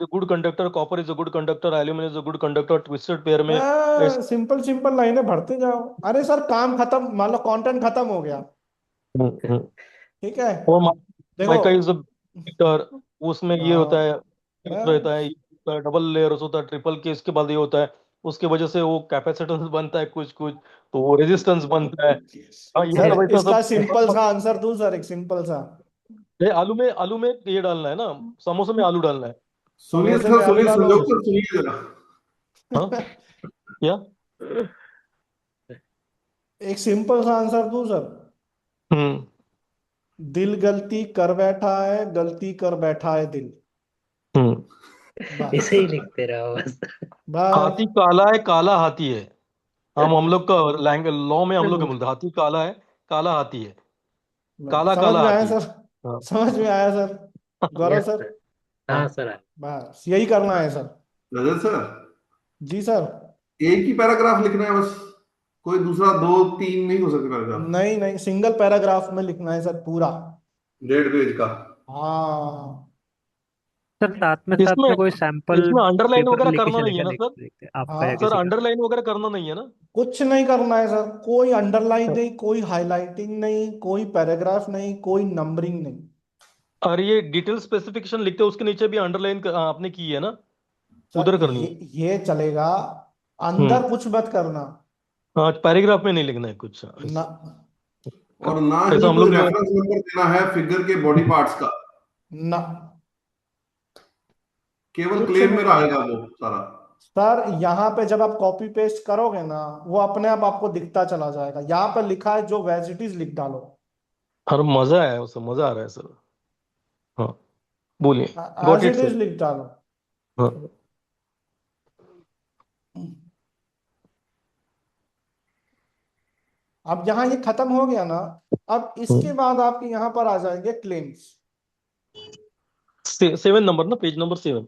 good conductor, copper is a good conductor, aluminium is a good conductor, twisted pair में ऐसे। सिंपल सिंपल लाइनें भरते जाओ। अरे सर काम खत्म, मान लो कंटेंट खत्म हो गया, हम्म। ठीक है, और देखो। माइका इज अ हीटर, उसमें ये होता है, हाँ रहता है, बस, डबल लेयर्स होता है, ट्रिपल के इसके बाद ये होता है, उसके वजह से वो कैपेसिटेंस बनता है कुछ कुछ, तो वो रेजिस्टेंस बनता है। हाँ ये सर सब ऐसा इसका सिंपल सब। सा आंसर दूं सर, एक सिंपल सा। ये आलू में ये डालना है ना, समोसे में आलू डालना है। समोसे में आलू सुनिए डालो। संजोग सर, सुनिए जरा। हाँ क्या। एक सिंपल सा आंसर दूं सर, हम्म दिल गलती कर बैठा है, गलती कर बैठा है दिल। हम्म। बस इसे ही लिखते रहो बस। बस। हाथी काला है, काला हाथी है। हम लोग का लैंग्वेज लॉ में हम लोग क्या बोलते हैं, हाथी काला है, काला हाथी है, काला समझ काला में आया हाथी है। सर, हाँ। समझ में आया सर, गौरव यस सर। सर। हाँ हाँ सर। बस यही करना है सर। रजत सर, जी सर। एक ही पैराग्राफ लिखना है बस, कोई दूसरा दो तीन नहीं हो सकते पैराग्राफ। नहीं नहीं, सिंगल पैराग्राफ में लिखना है सर पूरा। 1.5 पेज का। हाँ। सर साथ इसमें में कोई सैंपल इसमें अंडरलाइन पेपर वगैरह लेके करना नहीं है चलेगा, ना देख सर। देखते आपका या हाँ सर किसी का। अंडरलाइन वगैरह करना नहीं है ना। कुछ नहीं करना है सर, कोई अंडरलाइन नहीं, कोई हाईलाइटिंग नहीं, कोई पैराग्राफ नहीं, कोई नंबरिंग नहीं। और ये डिटेल स्पेसिफिकेशन लिखते हैं उसके नीचे भी अंडरलाइन आपने की है ना, सर उधर करनी है। ये चलेगा, हम्म। अंदर कुछ मत करना। हाँ पैराग्राफ में नहीं लिखना है कुछ ना। ऐसा। और ना ऐसा ही हम कोई लोग रेफरेंस नंबर देना है फिगर के बॉडी पार्ट्स का, ना, केवल कुछ क्लेम में नहीं रहेगा करना वो सारा। सर। यहाँ पे जब आप कॉपी पेस्ट करोगे ना, वो अपने आप आपको दिखता चला जाएगा, यहाँ पे लिखा है जो वैज इट इज लिख डालो। और मजा है उससे, मजा आ रहा है सर। हाँ बोलिए। Got as it it is sir. लिख डालो। हाँ। अब यहाँ ये खत्म हो गया ना, अब इसके बाद आपके यहाँ पर आ जाएंगे क्लेम्स। 7 नंबर ना, पेज नंबर 7।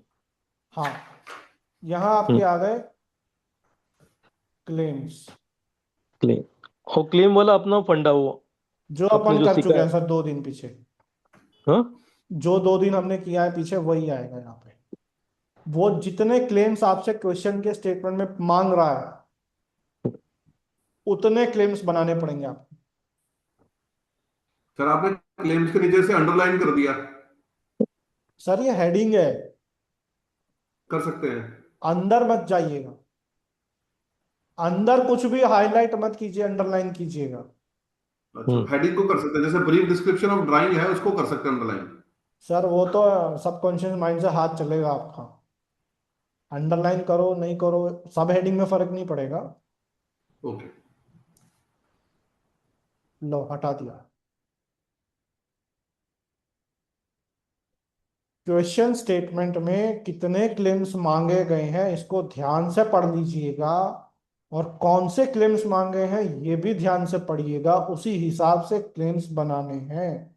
हाँ, यहाँ आपके आ गए क्लेम्स, क्लेम, और क्लेम वाला अपना फंडा वो जो अपने अपन जो कर सीखा चुके है। हैं सर 2 दिन पीछे। हाँ। जो 2 दिन हमने किया है पीछे, वही आएगा यहाँ पे। वो जितने क्लेम्स आपसे क्वेश्चन के स्टेटमेंट में मांग रहा है, उतने क्लेम्स बनाने पड़ेंगे आपको। सर आपने क्लेम्स के नीचे से अंडरलाइन कर दिया, सर ये हेडिंग है, कर सकते हैं। अंदर मत जाइएगा, अंदर कुछ भी हाईलाइट मत कीजिए, अंडरलाइन कीजिएगा। अच्छा, हम्म। हेडिंग को कर सकते हैं, जैसे ब्रीफ डिस्क्रिप्शन ऑफ ड्राइंग है उसको कर सकते हैं अंडरलाइन। सर वो तो सबकॉन्शियस माइंड से हाथ चलेगा आपका, अंडरलाइन करो नहीं करो, सब हेडिंग में फर्क नहीं पड़ेगा। ओके। लो हटा दिया। क्वेश्चन स्टेटमेंट में कितने क्लेम्स मांगे गए हैं इसको ध्यान से पढ़ लीजिएगा, और कौन से क्लेम्स मांगे हैं ये भी ध्यान से पढ़िएगा, उसी हिसाब से क्लेम्स बनाने हैं।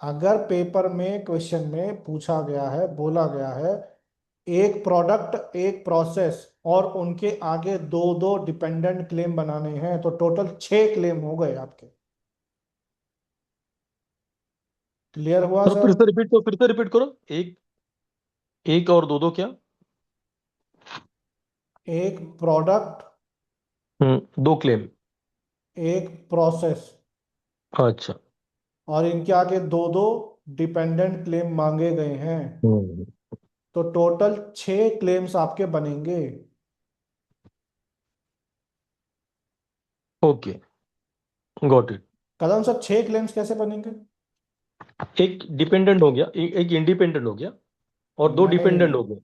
अगर पेपर में क्वेश्चन में पूछा गया है, बोला गया है एक प्रोडक्ट, एक प्रोसेस, और उनके आगे दो दो डिपेंडेंट क्लेम बनाने हैं, तो टोटल 6 क्लेम हो गए आपके। क्लियर हुआ सर सर? फिर से रिपीट करो। एक, एक और दो दो क्या? एक प्रोडक्ट, दो क्लेम। एक प्रोसेस, अच्छा। और इनके आगे दो दो डिपेंडेंट क्लेम मांगे गए हैं, हम्म। तो टोटल 6 क्लेम्स आपके बनेंगे। Okay, got it. Kadam sir 6 claims कैसे बनेंगे? एक डिपेंडेंट हो गया, एक इंडिपेंडेंट हो गया, और दो डिपेंडेंट नहीं। हो गए,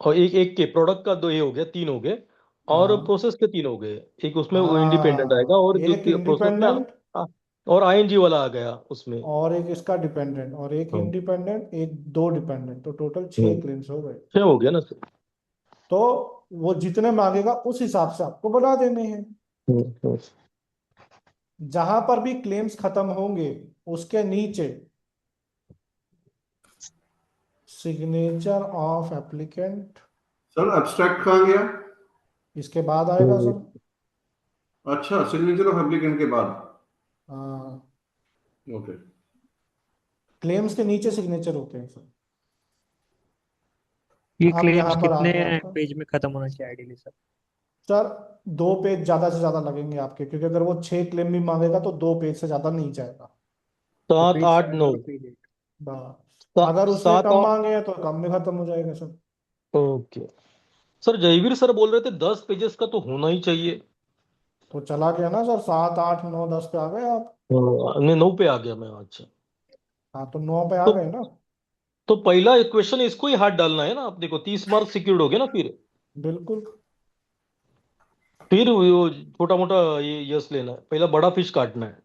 और एक एक के प्रोडक्ट का दो ये हो गया, तीन हो गए, और हाँ प्रोसेस के तीन हो गए। एक उसमें वो इंडिपेंडेंट आएगा, हाँ, और जो एक प्रोसेस में इंडिपेंडेंट और आईएनजी वाला आ गया उसमें। और एक इसका डिपेंडेंट, और एक हाँ। इंडिपेंडेंट, एक दो डिपेंडेंट, तो टोटल 6 हम्म, क्लेम्स हो गए। छह हो गया ना सर? तो वो जितने मांगेगा उस हिसाब से आपको बना देने हैं। हम्म, हम्म। जहां पर भी क्लेम्स खत्म होंगे उसके नीचे signature of applicant, sir abstract कहाँ गया? इसके बाद आएगा सर। अच्छा, सिग्नेचर ऑफ एप्लीकेंट के बाद। ओके। क्लेम्स के नीचे सिग्नेचर होते हैं सर। ये अब यहाँ क्लेम्स पर आ कितने गया आपका पेज में खत्म होना चाहिए आइडियली सर? सर। 2 पेज ज्यादा से ज्यादा लगेंगे आपके, क्योंकि अगर वो 6 क्लेम भी मांगेगा तो 2 पेज से ज्यादा नहीं जाएगा। तो सात पेज आठ 7 नौ। और पेज 8। बस, अगर उसने सात कम आठ। मांगे हैं तो कम में खत्म हो जाएगा sir. Okay. Sir Jaiveer sir बोल रहे थे 10 पेजेस का तो होना ही चाहिए। तो चला गया ना सर, 7 8 9 10 पे आ गए आप। नहीं, 9 पे आ गया मैं। अच्छा। हाँ तो 9 पे आ तो गए ना। तो पहला इक्वेशन इसको ही हाथ डालना है ना, आप देखो 30 मार्क्स सिक्योर्ड हो गए ना फिर। बिल्कुल। फिर वो छोटा मोटा ये यस लेना है, पहला बड़ा फिश काटना है।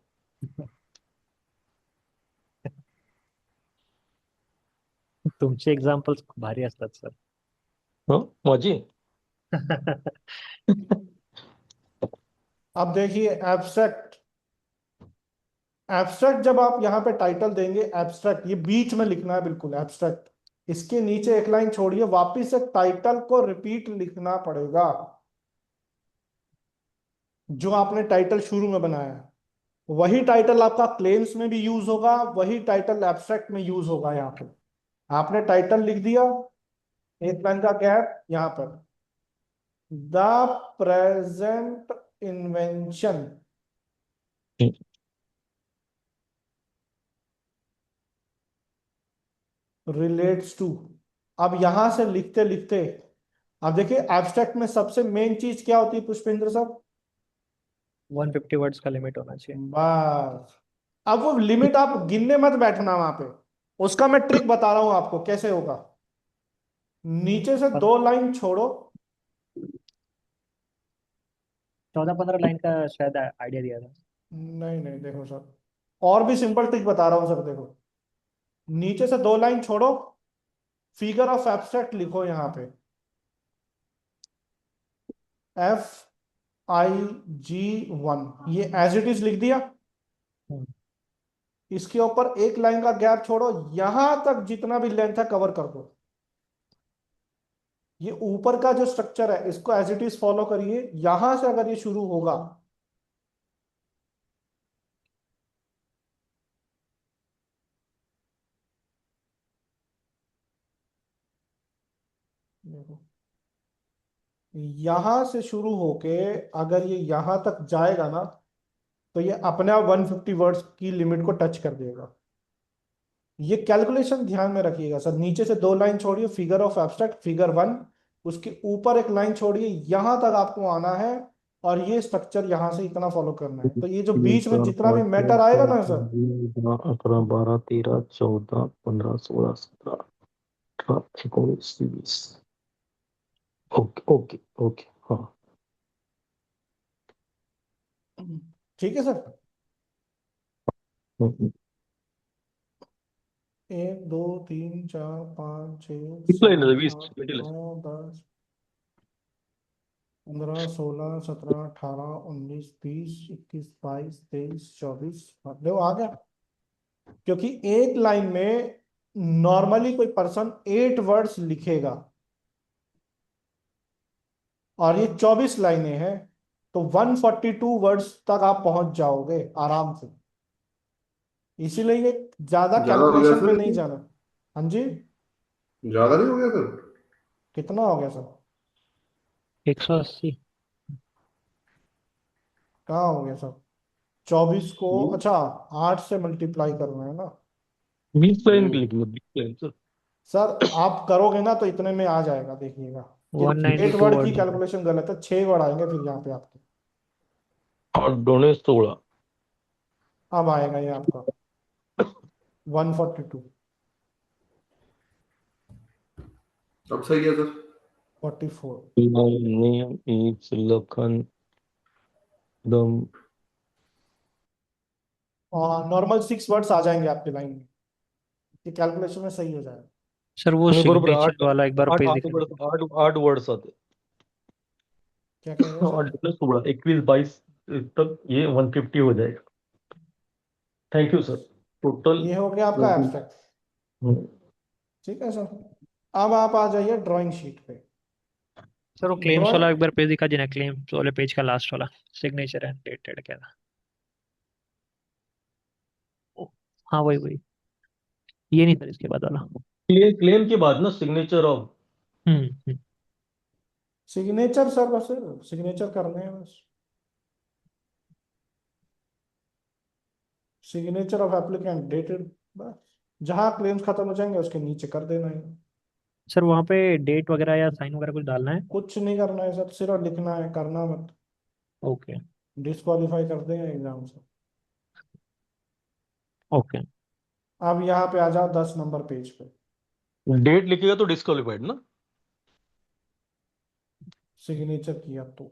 तुमचे एक्झाम्पल्स भारी असतात सर. हाँ माझी। अब देखिए एब्स्ट्रैक्ट। एब्स्ट्रैक्ट जब आप यहाँ पे टाइटल देंगे, एब्स्ट्रैक्ट ये बीच में लिखना है बिल्कुल एब्स्ट्रैक्ट। इसके नीचे एक लाइन छोड़िए, वापिस से टाइटल को रिपीट लिखना पड़ेगा, जो आपने टाइटल शुरू में बनाया है। वही टाइटल आपका क्लेम्स में भी यूज होगा, वही टाइटल एब्स्ट्रैक्ट में यूज होगा। यहाँ पे आपने टाइटल लिख दिया, एक लाइन का गैप यहाँ पर, the present invention relates to. अब यहां से लिखते लिखते, अब देखिए एब्स्ट्रैक्ट में सबसे मेन चीज क्या होती है पुष्पेंद्र साहब? 150 वर्ड्स का लिमिट होना चाहिए. बस। अब वो लिमिट आप गिनने मत बैठना वहां पे, उसका मैं ट्रिक बता रहा हूं आपको कैसे होगा। नीचे से पर 2 लाइन छोड़ो। 14-15 लाइन का शायद आइडिया दिया था. नहीं नहीं, देखो सर, और भी सिंपल ट्रिक बता रहा हूं सर, देखो। नीचे से 2 लाइन छोड़ो, फिगर ऑफ एब्स्ट्रैक्ट लिखो यहाँ पे, FIG1, ये एज इट इज लिख दिया। हम्म. इसके ऊपर एक लाइन का गैप छोड़ो, यहां तक जितना भी लेंथ है कवर कर दो। ये ऊपर का जो स्ट्रक्चर है इसको एज इट इज फॉलो करिए, यहां से अगर ये शुरू होगा, देखो, यहां से शुरू होके अगर ये यहां तक जाएगा ना, तो ये अपने आप 150 वर्ड्स की लिमिट को टच कर देगा। ये कैलकुलेशन ध्यान में रखिएगा सर। नीचे से 2 लाइन छोड़िए, फिगर ऑफ एब्स्ट्रैक्ट फिगर 1, उसके ऊपर एक लाइन छोड़िए, यहां तक आपको आना है, और ये स्ट्रक्चर यहां से इतना फॉलो करना है। तो ये जो तीन बीच में चार जितना भी पाँच छः मैटर आएगा सात ना आठ सर, 9 10 11 12 13 14 15 16 17 18 19 20। Okay okay okay. हाँ। ठीक है सर। हम्म। 1 2 3 4 5 6 कितना है 7 20 8 मिडिल? 9 10 15 16 17 18 19 20 21 22 23 24, देखो आ गया। क्योंकि एक लाइन में नॉर्मली कोई पर्सन 8 वर्ड्स लिखेगा, और ये 24 लाइनें हैं, तो 142 वर्ड्स तक आप पहुंच जाओगे आराम से। इसीलिए ये ज्यादा ज्यादा हो गया कैलकुलेशन पे सर नहीं इसमें? जाना। हाँ जी। ज्यादा नहीं हो गया सर? कितना हो गया सर? 180। कहाँ हो गया सर? 24 को, हम्म, अच्छा, 8 से मल्टीप्लाई करना है ना। 20 लाइन हम्म। लिखेंगे, 20 लाइन सर। सर आप करोगे ना तो इतने में आ जाएगा, देखिएगा। ये वन नाइन्टी 8 टू वर्ड की वर्ड कैलकुलेशन गलत है, 6 वर्ड आएंगे फिर यहाँ पे आपके। और दोनों 16। अब आएगा ये आपका 142, अब सही है सर। 44। नेम इज लखन दम। और नॉर्मल 6 वर्ड्स आ जाएंगे आपके लाइन में, ये कैलकुलेशन में सही हो जाएगा। सर वो नहीं बरोबर है, सिग्नेचर आठ वाला एक बार आठ पेज आठ दिखा वर्ड, दीजिए। आठ आठ वर्ड्स आते क्या कह रहे हैं हैं। सर? 8 + 16, 21 22 तक ये 150 हो जाएगा। Thank you sir. टोटल। ये हो गया आपका एब्स्ट्रैक्ट। ठीक है सर। अब आप आ जाइए ड्राइंग शीट पे। सर वो क्लेम्स ड्राइंग, वाला एक बार पेज दिखा दीजिए ना, क्लेम्स वाले पेज का लास्ट वाला, सिग्नेचर एंड डेटेड क्या था। ओ, हाँ वही वही, ये नहीं सर, इसके बाद वाला। क्लेम के बाद ना signature of. Hmm. Signature sir, बस सिग्नेचर करने हैं बस। सिग्नेचर ऑफ एप्लीकेंट डेटेड, बस। जहां क्लेम्स खत्म हो जाएंगे उसके नीचे कर देना है। सर वहाँ पे डेट वगैरह या साइन वगैरह कुछ डालना है? कुछ नहीं करना है सर, सिर्फ लिखना है, करना मत। ओके। डिस्क्वालीफाई कर देंगे एग्जाम से। ओके। अब यहाँ पे आ जाओ 10 नंबर पेज पे। डेट लिखेगा तो डिस्क्वालिफाइड ना? सिग्नेचर किया तो।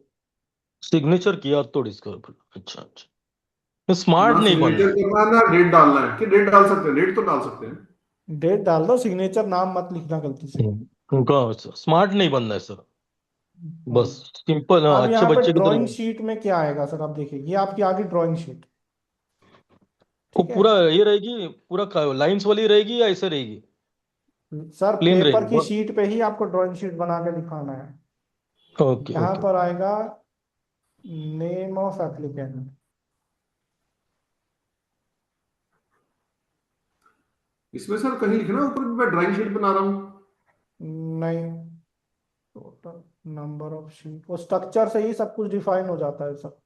सिग्नेचर किया तो डिस्क्वालिफाइड। अच्छा अच्छा, स्मार्ट ना नहीं बनना सिग्नेचर है। करना है ना डेट डालना है, कि डेट डाल सकते हैं, डेट तो डाल सकते हैं। डेट डाल दो, सिग्नेचर नाम मत लिखना गलती से। उनका स्मार्ट नहीं बनना है सर। हाँ। बस सिंपल, हाँ, अब अच्छे यहाँ पे बच्चे की ड्राइंग तरह। शीट में क्या आएगा सर? आप देखिए, ये आपकी आगे ड्राइंग शीट। वो ठीक है पूरा ये रहेगी, पूरा लाइंस वाली रहेगी या ऐसे रहेगी? सर, प्लेन पेपर रहेगी की बहुत। शीट पे ही आपको ड्राइंग शीट बना के दिखाना है। ओके यहाँ ओके। पर आएगा नेम ऑफ एप्लीकेंट। इसमें सर कहीं लिखना है ऊपर भी मैं ड्राइंग शीट बना रहा हूँ? नहीं, टोटल नंबर ऑफ शीट, वो स्ट्रक्चर से ही सब कुछ डिफाइन हो जाता है सर।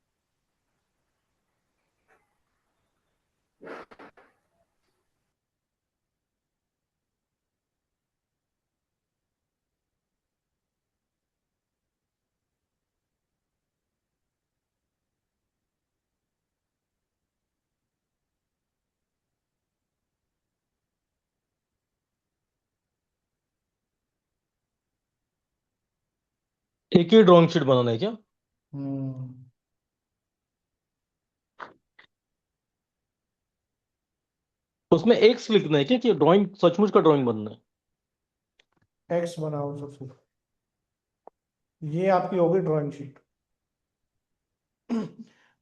एक ही ड्राइंग शीट बनाना है क्या? हम्म। उसमें एक्स लिखना है क्या, कि ड्राइंग सचमुच का ड्राइंग बनना है? एक्स बनाओ सबसे। ये आपकी होगी ड्राइंग शीट।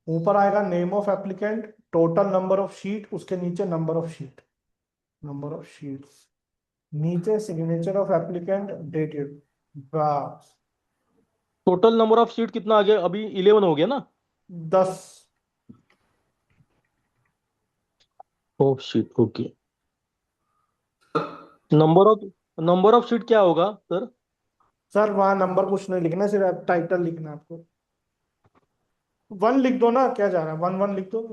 ऊपर आएगा name of applicant, total number of sheet, उसके नीचे number of sheet, number of sheets, नीचे सिग्नेचर ऑफ एप्लीकेंट डेटेड, बस। टोटल नंबर ऑफ सीट कितना आ गया अभी? 11 हो गया ना? 10। Of sheet, okay. Number of seat क्या होगा सर? सर वहां नंबर कुछ नहीं लिखना, सिर्फ टाइटल लिखना है आपको। 1 लिख दो ना, क्या जा रहा है, 1 1 लिख दो।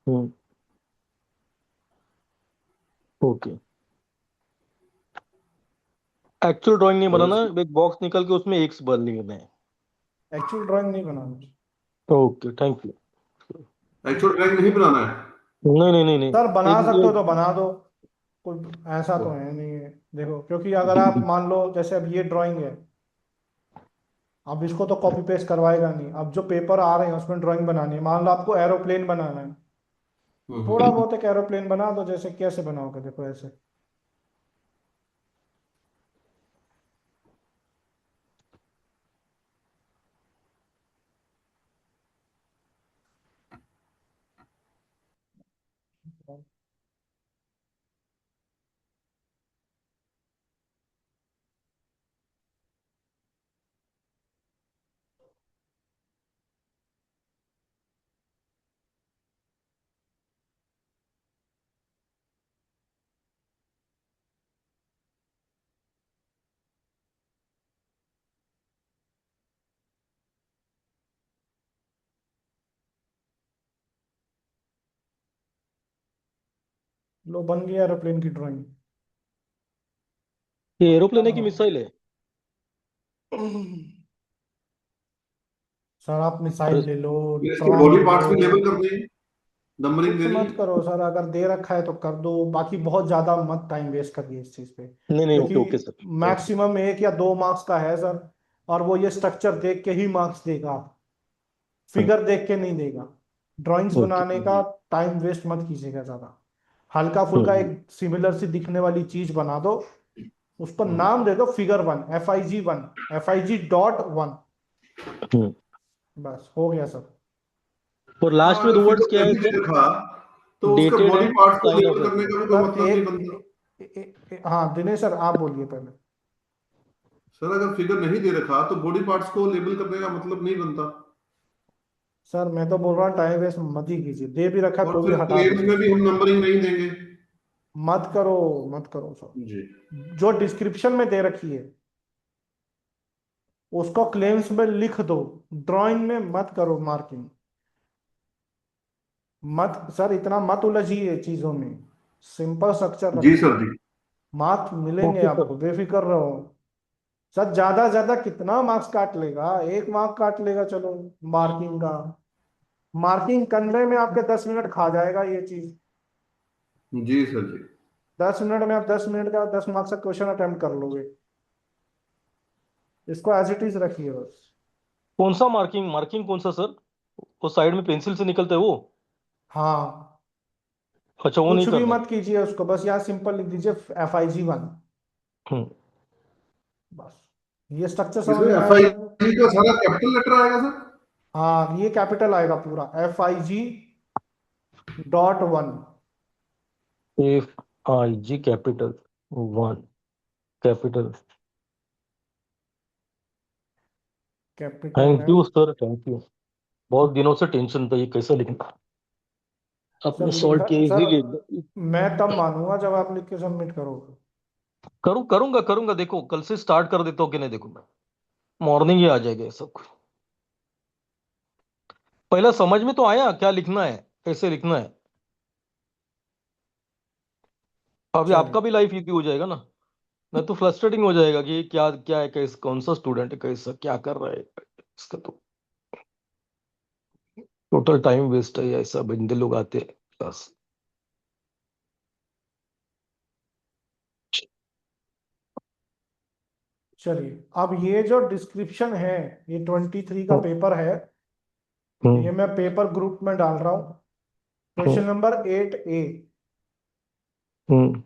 हम्म। ओके। एक्चुअल ड्राइंग नहीं बनाना, एक बॉक्स निकल के उसमें एक्स बन लिखना है। एक्चुअल ड्राइंग नहीं बनाना। Okay thank you. Actual drawing नहीं बनाना है? नहीं नहीं नहीं सर नहीं, बना एक सकते ये। हो तो बना दो, कोई ऐसा तो है नहीं है। देखो, क्योंकि अगर आप मान लो जैसे अब ये ड्राइंग है, अब इसको तो कॉपी पेस्ट करवाएगा नहीं। अब जो पेपर आ रहे हैं उसमें ड्राइंग बनानी है, मान लो आपको एरोप्लेन बनाना है, थोड़ा बहुत एक एरोप्लेन बना दो। जैसे कैसे बनाओगे, देखो ऐसे। लो बन गया एरोप्लेन की ड्राइंग। ये एरोप्लेन है कि मिसाइल है? सर आप मिसाइल अरे ले लो, फिर इसके ट्रॉन बॉडी ले लो, पार्ट्स भी लेबल कर दें, नंबरिंग कुछ देनी मत है। करो सर, अगर दे रखा है तो कर दो, बाकी बहुत ज्यादा मत टाइम वेस्ट करिए इस चीज पे, नहीं नहीं, ओके ओके क्योंकि सर, थैंक यू। मैक्सिमम 1 या 2 मार्क्स का है सर, और वो ये स्ट्रक्चर देख के ही मार्क्स देगा, फिगर देख के नहीं देगा। Drawings okay. बनाने का टाइम वेस्ट मत कीजिएगा ज्यादा, हल्का फुल्का हम्म एक सिमिलर सी दिखने वाली चीज बना दो, उस पर हम्म। नाम दे दो Fig1, Fig.1, हम्म। बस हो गया सब। और हाँ, लास्ट में अगर 2 वर्ड्स क्या फिगर है नहीं दे सर? रखा तो उसका डेटेड बॉडी एंड पार्ट्स को साइन ऑफ लेबल करने एप्रूवल। का भी कोई सर मतलब नहीं एक बनता। हाँ दिनेश सर आप बोलिए पहले। सर अगर फिगर नहीं दे रखा तो बॉडी पार्ट्स को लेबल करने का मतलब नहीं बनता। सर मैं तो बोल रहा हूँ टाइम वेस्ट मत ही कीजिए, दे भी रखा और तो भी फिर हटा क्लेम्स दीजिए में भी उसको। हम नंबरिंग नहीं देंगे। मत करो, मत करो सर, जी। जो डिस्क्रिप्शन में दे रखी है उसको क्लेम्स में लिख दो, ड्राइंग में मत करो मार्किंग। मत सर इतना मत उलझिए चीजों में, सिंपल स्ट्रक्चर जी रखिए, सर जी। मार्क्स मिलेंगे ओके सर। आपको, बेफिक्र रहो। सर ज्यादा ज्यादा कितना मार्क्स काट लेगा, 1 मार्क काट लेगा चलो मार्किंग का, मार्किंग करने में आपके 10 मिनट खा जाएगा ये चीज। जी सर जी। 10 मिनट में आप 10 मिनट का 10 मार्क्स का क्वेश्चन अटेम्प्ट कर लोगे, इसको एज इट इज रखिए बस। कौन सा मार्किंग, मार्किंग कौन सा सर? वो साइड में पेंसिल से निकलता है वो? हाँ, अच्छा, वो नहीं कुछ भी करना है। मत कीजिए उसको, बस यहाँ सिंपल लिख दीजिए Fig1, हम्म। बस। ये स्ट्रक्चर समझ इसमें में एफ आया आई सर? का सारा कैपिटल लेटर आएगा सर? हाँ ये कैपिटल आएगा पूरा Fig.1, FIG capital 1 capital. Capital thank है। You sir, thank you. बहुत दिनों से टेंशन था ये कैसे लिखना, आपने सर सॉल्व लिखा किया सर, इजीली। मैं तब मानूंगा जब आप लिख के सबमिट करोगे। करूंगा करूंगा, देखो कल से स्टार्ट कर देता हूँ कि नहीं, देखो मैं मॉर्निंग ही आ जाएगा ये सब कुछ। पहला समझ में तो आया क्या लिखना है, कैसे लिखना है। अभी चलिए आपका भी लाइफ इजी हो जाएगा ना। मैं तो फ्रस्ट्रेटिंग हो जाएगा कि क्या क्या है, कैसे, कौन सा स्टूडेंट है, कैसा क्या कर रहा है, इसका तो टोटल टाइम वेस्ट है। ऐसा बंदे लोग आते हैं बस। चलिए, अब ये जो डिस्क्रिप्शन है, ये 23 का हम्म। पेपर है, ये हम्म। मैं पेपर ग्रुप में डाल रहा हूँ। क्वेश्चन हम्म। Number 8A। हम्म।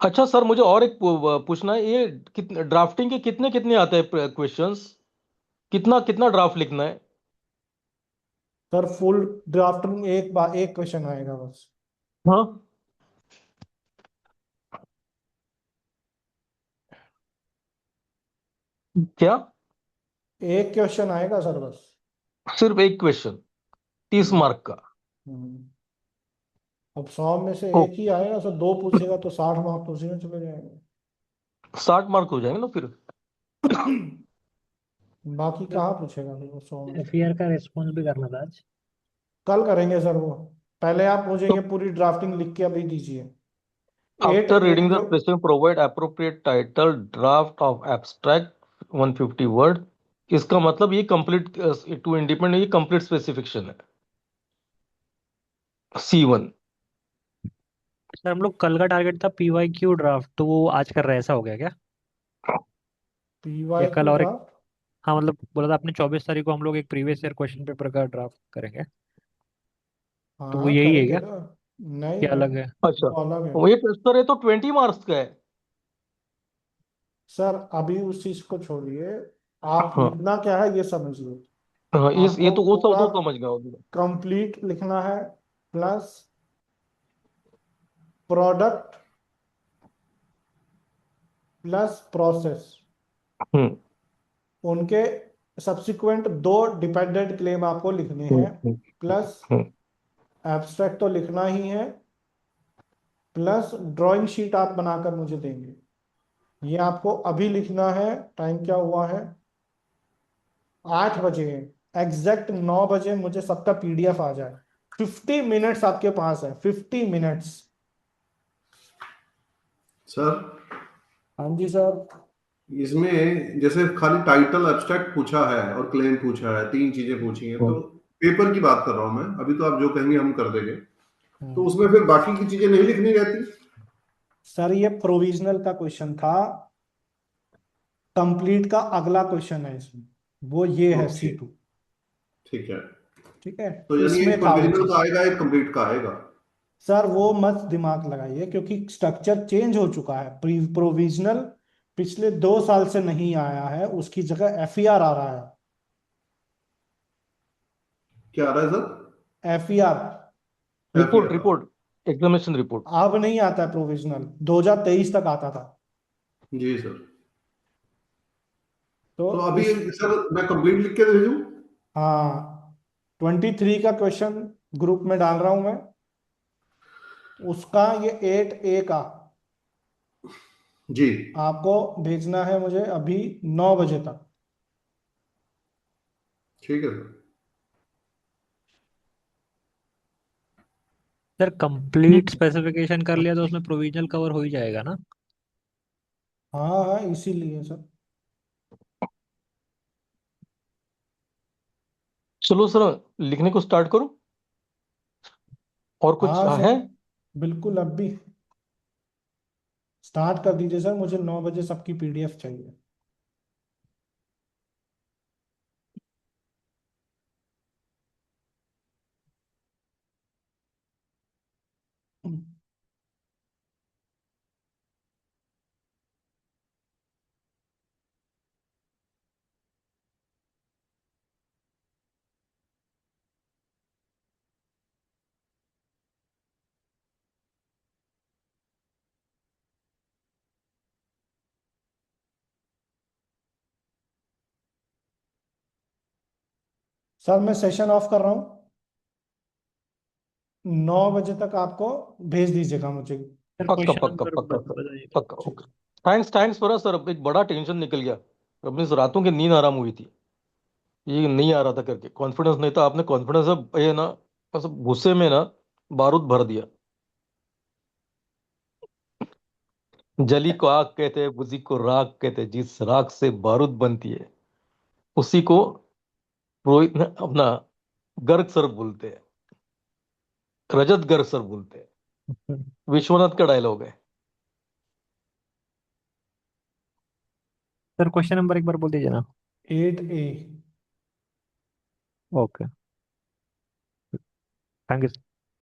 अच्छा सर, मुझे और एक पूछना है, ये कितने ड्राफ्टिंग के कितने कितने आते हैं क्वेश्चंस? कितना कितना ड्राफ्ट लिखना है? सर फुल ड्राफ्ट में एक बार एक क्वेश्चन आएगा बस। हाँ। क्या? एक क्वेश्चन आएगा सर बस। सिर्फ एक क्वेश्चन 30 मार्क का? हम्म। अब 100 में से ओ, एक ही आएगा सर, दो पूछेगा तो 60 मार्क तो उसी में चले जाएंगे। 60 मार्क हो जाएंगे ना फिर। बाकी कहाँ पूछेगा फिर वो 100 में से। FER का रिस्पॉन्स भी करना था आज। कल करेंगे सर वो, पहले आप मुझे तो ये पूरी ड्राफ्टिंग लिख के अभी दीजिए। एट आफ्टर एक रीडिंग द जो specific provide appropriate title draft of abstract 150 word. इसका मतलब ये कंप्लीट टू इंडिपेंडेंट, ये कंप्लीट स्पेसिफिकेशन है C1। सर हम लोग कल का टारगेट था PYQ ड्राफ्ट, तो वो आज कर रहे हैं, ऐसा हो गया क्या? या कल PYQ और एक, ड्राफ्ट। हाँ मतलब बोला था आपने 24 तारीख को हम लोग एक प्रीवियस ईयर क्वेश्चन पेपर का ड्राफ्ट करेंगे, तो वो हाँ यही है करेंगे क्या? ना, नहीं क्या नहीं, अलग है? अच्छा, वो अलग है। वो ये टेस्टर है तो 20 मार्क्स का है। सर अभी उस चीज को छोड़िए, आप हाँ। लिखना क्या है ये समझिए। हाँ, इस ये आपको तो वो सब पूरा तो समझ गया अभी। कंप्लीट लिखना है, प्लस प्रोडक्ट प्लस प्रोसेस, हम्म। उनके सब्सिक्वेंट 2 डिपेंडेंट क्लेम आपको लिखने हम्म। हैं, हम्म। प्लस हम्म। एब्स्ट्रैक्ट तो लिखना ही है, प्लस ड्राइंग शीट आप बनाकर मुझे देंगे। ये आपको अभी लिखना है। टाइम क्या हुआ है? 8 बजे है, एग्जैक्ट 9 बजे मुझे सबका PDF आ जाए। 50 मिनट्स आपके पास है, 50 मिनट्स। सर हाँ जी सर। इसमें जैसे खाली टाइटल एब्स्ट्रैक्ट पूछा है और क्लेम पूछा है, तीन चीजें पूछी हैं, तो पेपर की बात कर रहा हूं मैं अभी, तो आप जो कहेंगे हम कर देंगे, तो उसमें फिर बाकी की चीजें नहीं लिखनी रहती? सर ये प्रोविजनल का क्वेश्चन था, कंप्लीट का अगला क्वेश्चन है इसमें, वो ये है ओके, C2। ठीक है। ठीक है, तो यानी इसमें एक था वो प्रोविजनल चीज। का आएगा, एक कंप्लीट का आएगा। सर वो मत दिमाग लगाइए, क्योंकि स्ट्रक्चर चेंज हो चुका है। प्रोविजनल पिछले 2 साल से नहीं आया है, उसकी जगह FER आ रहा क्या आ रहा है सर? है, FER। Report, FER? Report, examination report. अब नहीं आता है प्रोविजनल, 2023 तक आता था। जी सर। तो तो अभी इस, सर मैं कंप्लीट लिख के भेजूं? हाँ, 23 का क्वेश्चन ग्रुप में डाल रहा हूं मैं, उसका ये 8A का जी आपको भेजना है मुझे अभी 9 बजे तक। ठीक है सर। सर कंप्लीट स्पेसिफिकेशन कर लिया तो उसमें प्रोविजनल कवर हो ही जाएगा ना? हाँ हाँ, इसीलिए सर। चलो सर, लिखने को स्टार्ट करो। और कुछ हाँ है? सर, बिल्कुल, अब भी स्टार्ट कर दीजिए सर, मुझे 9 बजे सबकी PDF चाहिए। सर मैं सेशन ऑफ कर रहा हूँ, 9 बजे तक आपको भेज दीजिएगा मुझे। सर पक्का क्वेश्चन पक्का नंबर पक्का सर, बताइए। पक्का, okay. Thanks, thanks for sir, अब एक बड़ा टेंशन निकल गया। अपनी इस रातों की नींद आराम हुई थी, ये नहीं आ रहा था करके, कॉन्फिडेंस नहीं था। आपने कॉन्फिडेंस अब ये ना, बस गुस्से में ना बारूद भर दिया। जली को आग कहते हैं, बुझी को राख कहते हैं, जिस राख से बारूद बनती है उसी को रोहित ने अपना गर्ग सर बोलते हैं, रजत गर्ग सर बोलते हैं। विश्वनाथ का डायलॉग है। सर क्वेश्चन नंबर एक बार बोल दीजिए ना। 8A। Okay, thank you.